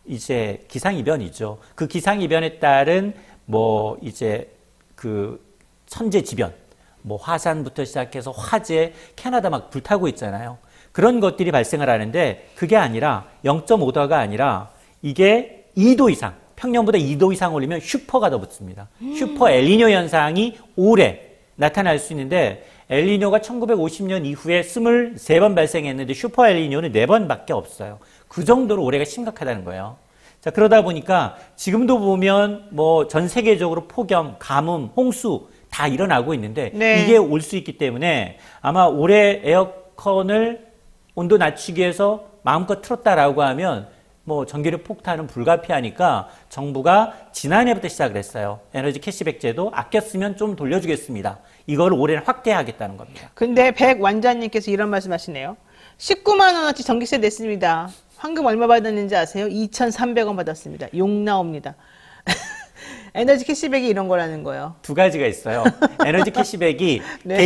이제 기상이변이죠. 그 기상이변에 따른 이제 그 천재지변, 화산부터 시작해서 화재, 캐나다 막 불타고 있잖아요. 그런 것들이 발생을 하는데 그게 아니라 0.5도가 아니라 이게 2도 이상, 평년보다 2도 이상 올리면 슈퍼가 더 붙습니다. 슈퍼 엘니뇨 현상이 올해 나타날 수 있는데 엘니뇨가 1950년 이후에 23번 발생했는데 슈퍼 엘니뇨는 4번밖에 없어요. 그 정도로 올해가 심각하다는 거예요. 자, 그러다 보니까 지금도 보면 전 세계적으로 폭염, 가뭄, 홍수 다 일어나고 있는데 네. 이게 올 수 있기 때문에 아마 올해 에어컨을 온도 낮추기 위해서 마음껏 틀었다라고 하면 전기료 폭탄은 불가피하니까 정부가 지난해부터 시작을 했어요. 에너지 캐시백 제도 아껴 쓰면 좀 돌려주겠습니다. 이걸 올해는 확대하겠다는 겁니다. 근데 백완자님께서 이런 말씀 하시네요. 19만 원어치 전기세 냈습니다. 황금 얼마 받았는지 아세요? 2,300원 받았습니다. 욕 나옵니다. 에너지 캐시백이 이런 거라는 거예요. 두 가지가 있어요. 에너지 캐시백이 네.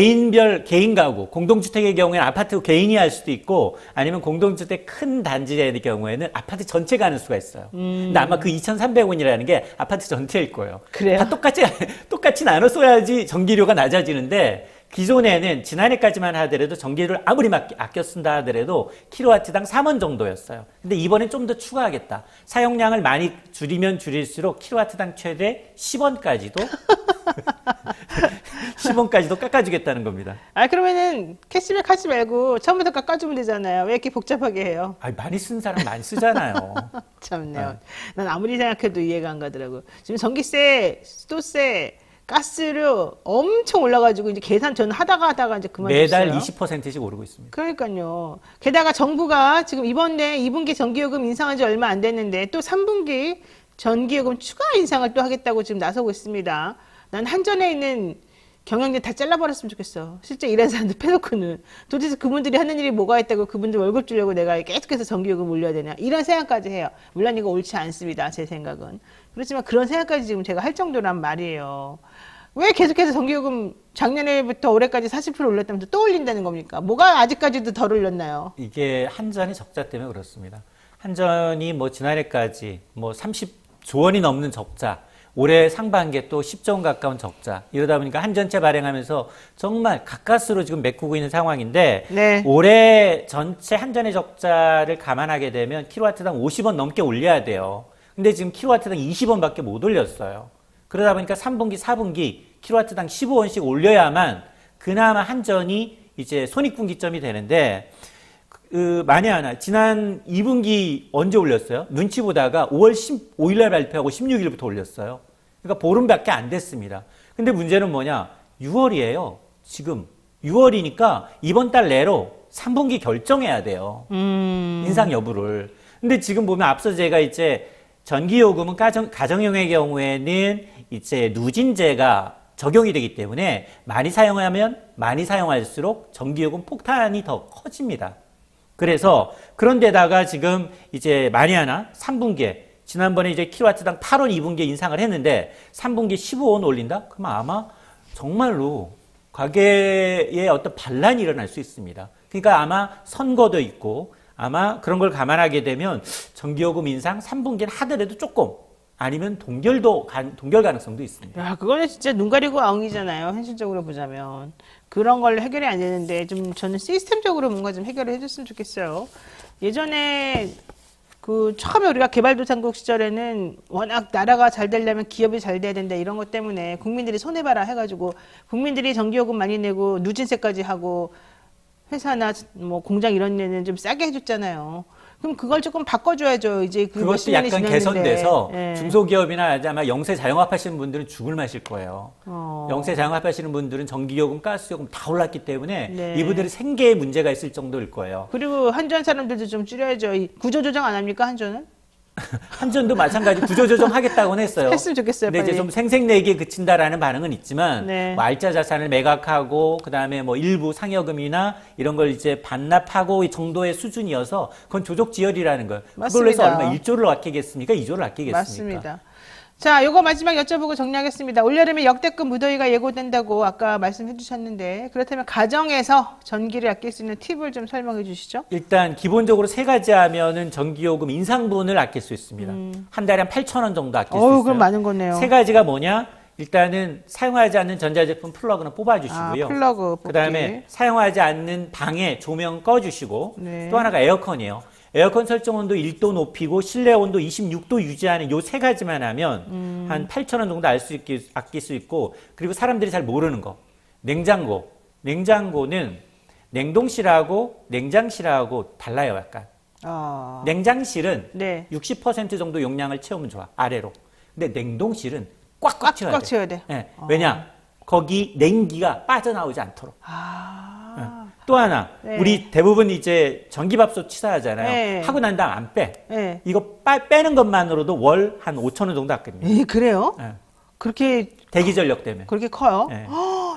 개인 가구, 공동주택의 경우에는 아파트 개인이 할 수도 있고 아니면 공동주택 큰 단지의 경우에는 아파트 전체가 하는 수가 있어요. 근데 아마 그 2,300원이라는 게 아파트 전체일 거예요. 그래요? 다 똑같이 나눠 써야지 전기료가 낮아지는데 기존에는 지난해까지만 하더라도 전기료를 아무리 아껴 쓴다 하더라도 킬로와트당 3원 정도였어요. 근데 이번엔 좀 더 추가하겠다. 사용량을 많이 줄이면 줄일수록 킬로와트당 최대 10원까지도 10원까지도 깎아주겠다는 겁니다. 그러면은 캐시백 하지 말고 처음부터 깎아주면 되잖아요. 왜 이렇게 복잡하게 해요? 많이 쓴 사람 많이 쓰잖아요. 참네요. 난 아무리 생각해도 이해가 안 가더라고. 지금 전기세, 수도세, 가스료 엄청 올라가지고 이제 계산 저는 하다가 이제 그만뒀어요. 매달 20%씩 오르고 있습니다. 그러니까요. 게다가 정부가 지금 이번에 2분기 전기요금 인상한 지 얼마 안 됐는데 또 3분기 전기요금 추가 인상을 또 하겠다고 지금 나서고 있습니다. 난 한전에 있는 경영진 다 잘라버렸으면 좋겠어. 실제 일하는 사람들 빼놓고는. 도대체 그분들이 하는 일이 뭐가 있다고 그분들 월급 주려고 내가 계속해서 전기요금 올려야 되냐. 이런 생각까지 해요. 물론 이거 옳지 않습니다. 제 생각은. 그렇지만 그런 생각까지 지금 제가 할 정도란 말이에요. 왜 계속해서 전기요금 작년에부터 올해까지 40% 올렸다면서 또 올린다는 겁니까? 뭐가 아직까지도 덜 올렸나요? 이게 한전의 적자 때문에 그렇습니다. 한전이 지난해까지 30조 원이 넘는 적자, 올해 상반기에 또 10조 원 가까운 적자, 이러다 보니까 한전채 발행하면서 정말 가까스로 지금 메꾸고 있는 상황인데 네. 올해 전체 한전의 적자를 감안하게 되면 킬로와트당 50원 넘게 올려야 돼요. 근데 지금 킬로와트당 20원밖에 못 올렸어요. 그러다 보니까 3분기, 4분기 킬로와트당 15원씩 올려야만 그나마 한전이 이제 손익분기점이 되는데 만에 하나 지난 2분기 언제 올렸어요? 눈치 보다가 5월 15일 날 발표하고 16일부터 올렸어요. 그러니까 보름밖에 안 됐습니다. 근데 문제는 뭐냐? 6월이에요. 지금 6월이니까 이번 달 내로 3분기 결정해야 돼요. 인상 여부를. 근데 지금 보면 앞서 제가 이제 전기요금은 가정용의 경우에는 이제 누진제가 적용이 되기 때문에 많이 사용하면 많이 사용할수록 전기요금 폭탄이 더 커집니다. 그래서 그런데다가 지금 이제 만에 하나 3분기에 지난번에 이제 킬로와트당 8원 2분기에 인상을 했는데 3분기에 15원 올린다? 그러면 아마 정말로 가계에 어떤 반란이 일어날 수 있습니다. 그러니까 아마 선거도 있고 아마 그런 걸 감안하게 되면 전기요금 인상 3분기는 하더라도 조금 아니면 동결 가능성도 있습니다. 야, 그거는 진짜 눈 가리고 아웅이잖아요. 현실적으로 보자면. 그런 걸로 해결이 안 되는데 좀 저는 시스템적으로 뭔가 좀 해결을 해줬으면 좋겠어요. 예전에 처음에 우리가 개발도상국 시절에는 워낙 나라가 잘 되려면 기업이 잘 돼야 된다 이런 것 때문에 국민들이 손해봐라 해가지고 국민들이 전기요금 많이 내고 누진세까지 하고 회사나 공장 이런 데는 좀 싸게 해줬잖아요. 그럼 그걸 조금 바꿔줘야죠. 이제 그 그것도 몇십 년이 약간 지났는데. 개선돼서 예. 중소기업이나 아마 영세 자영업하시는 분들은 죽을 맛일 거예요. 어. 영세 자영업하시는 분들은 전기요금, 가스요금 다 올랐기 때문에 네. 이분들이 생계에 문제가 있을 정도일 거예요. 그리고 한전 사람들도 좀 줄여야죠. 이 구조조정 안 합니까, 한전은? 한전도 마찬가지 구조조정하겠다고는 했어요. 했으면 좋겠어요, 근데 이제 빨리. 좀 생색내기에 그친다라는 반응은 있지만 네. 뭐 알짜 자산을 매각하고 그다음에 뭐 일부 상여금이나 이런 걸 이제 반납하고 이 정도의 수준이어서 그건 조족지혈이라는 거예요. 그걸로 해서 맞습니다. 얼마 1조를 아끼겠습니까? 2조를 아끼겠습니까? 맞습니다. 자, 요거 마지막 여쭤보고 정리하겠습니다. 올여름에 역대급 무더위가 예고된다고 아까 말씀해 주셨는데 그렇다면 가정에서 전기를 아낄 수 있는 팁을 좀 설명해 주시죠. 일단 기본적으로 세 가지 하면은 전기요금 인상분을 아낄 수 있습니다. 한 달에 한 8,000원 정도 아낄 수 있어요. 그럼 많은 거네요. 세 가지가 뭐냐? 일단은 사용하지 않는 전자제품 플러그는 뽑아주시고요. 플러그 뽑기. 그다음에 사용하지 않는 방에 조명 꺼주시고 네. 또 하나가 에어컨이에요. 에어컨 설정 온도 1도 높이고 실내 온도 26도 유지하는 요 세 가지만 하면 한 8,000원 정도 아낄 수 있고 그리고 사람들이 잘 모르는 거 냉장고. 냉장고는 냉동실하고 냉장실하고 달라요 약간. 냉장실은 네. 60% 정도 용량을 채우면 좋아 아래로. 근데 냉동실은 꽉꽉 채워야 돼. 채워야 돼. 네. 왜냐? 거기 냉기가 빠져나오지 않도록. 또 하나, 네. 우리 대부분 이제 전기밥솥 치사하잖아요. 네. 하고 난 다음 안 빼. 네. 이거 빼는 것만으로도 월 한 5,000원 정도 아낍니다. 그래요? 네. 그렇게 대기 전력 때문에. 그렇게 커요? 네.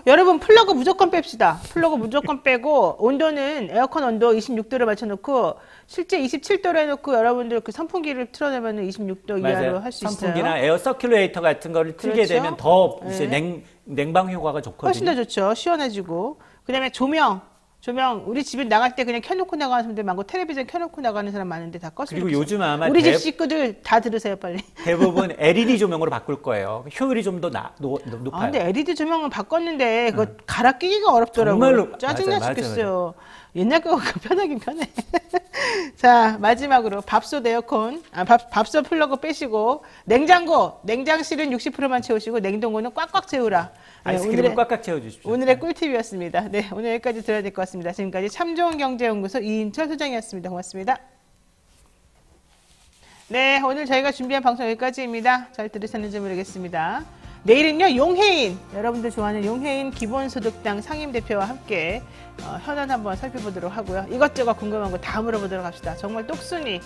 여러분 플러그 무조건 뺍시다. 플러그 무조건 빼고 온도는 에어컨 온도 26도를 맞춰놓고 실제 27도로 해놓고 여러분들 그 선풍기를 틀어내면 26도 이하로 할 수 있어요. 선풍기나 에어 서큘레이터 같은 거를 틀게 그렇죠? 되면 더 이제 네. 냉방 효과가 좋거든요. 훨씬 더 좋죠. 시원해지고. 그다음에 조명. 우리 집에 나갈 때 그냥 켜놓고 나가는 사람들 많고 텔레비전 켜놓고 나가는 사람 많은데 다 껐으면 그리고 좋겠어요. 요즘 아마 우리 집 식구들 다 들으세요 빨리. 대부분 LED 조명으로 바꿀 거예요. 효율이 좀 더 높아요. 근데 LED 조명은 바꿨는데 그거 갈아 끼기가 어렵더라고요. 정말로 짜증나 맞아요, 죽겠어요. 옛날 거가 편하긴 편해. 자, 마지막으로 밥솥 에어컨, 밥솥 플러그 빼시고 냉장실은 60%만 채우시고 냉동고는 꽉꽉 채우라. 네, 아이스크림을 꽉꽉 채워주십시오. 오늘의 꿀팁이었습니다. 네, 오늘 여기까지 들어야 될 것 같습니다. 지금까지 참 좋은 경제연구소 이인철 소장이었습니다. 고맙습니다. 네, 오늘 저희가 준비한 방송 여기까지입니다. 잘 들으셨는지 모르겠습니다. 내일은요, 용해인. 여러분들 좋아하는 용해인 기본소득당 상임대표와 함께 현안 한번 살펴보도록 하고요. 이것저것 궁금한 거 다 물어보도록 합시다. 정말 똑소리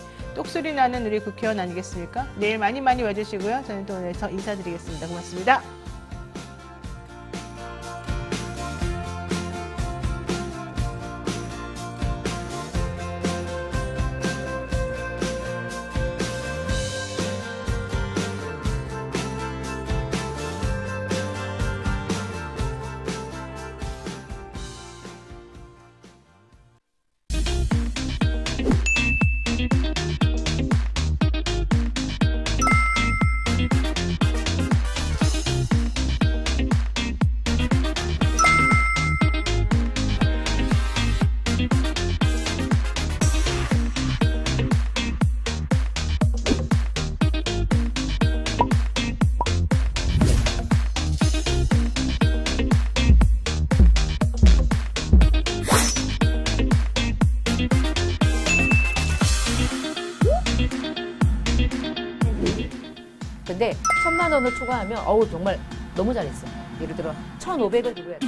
나는 우리 국회의원 아니겠습니까? 내일 많이 와주시고요. 저는 또 오늘 인사드리겠습니다. 고맙습니다. 근데 1,000만 원을 초과하면 정말 너무 잘했어. 예를 들어 1,500을 들어야 돼.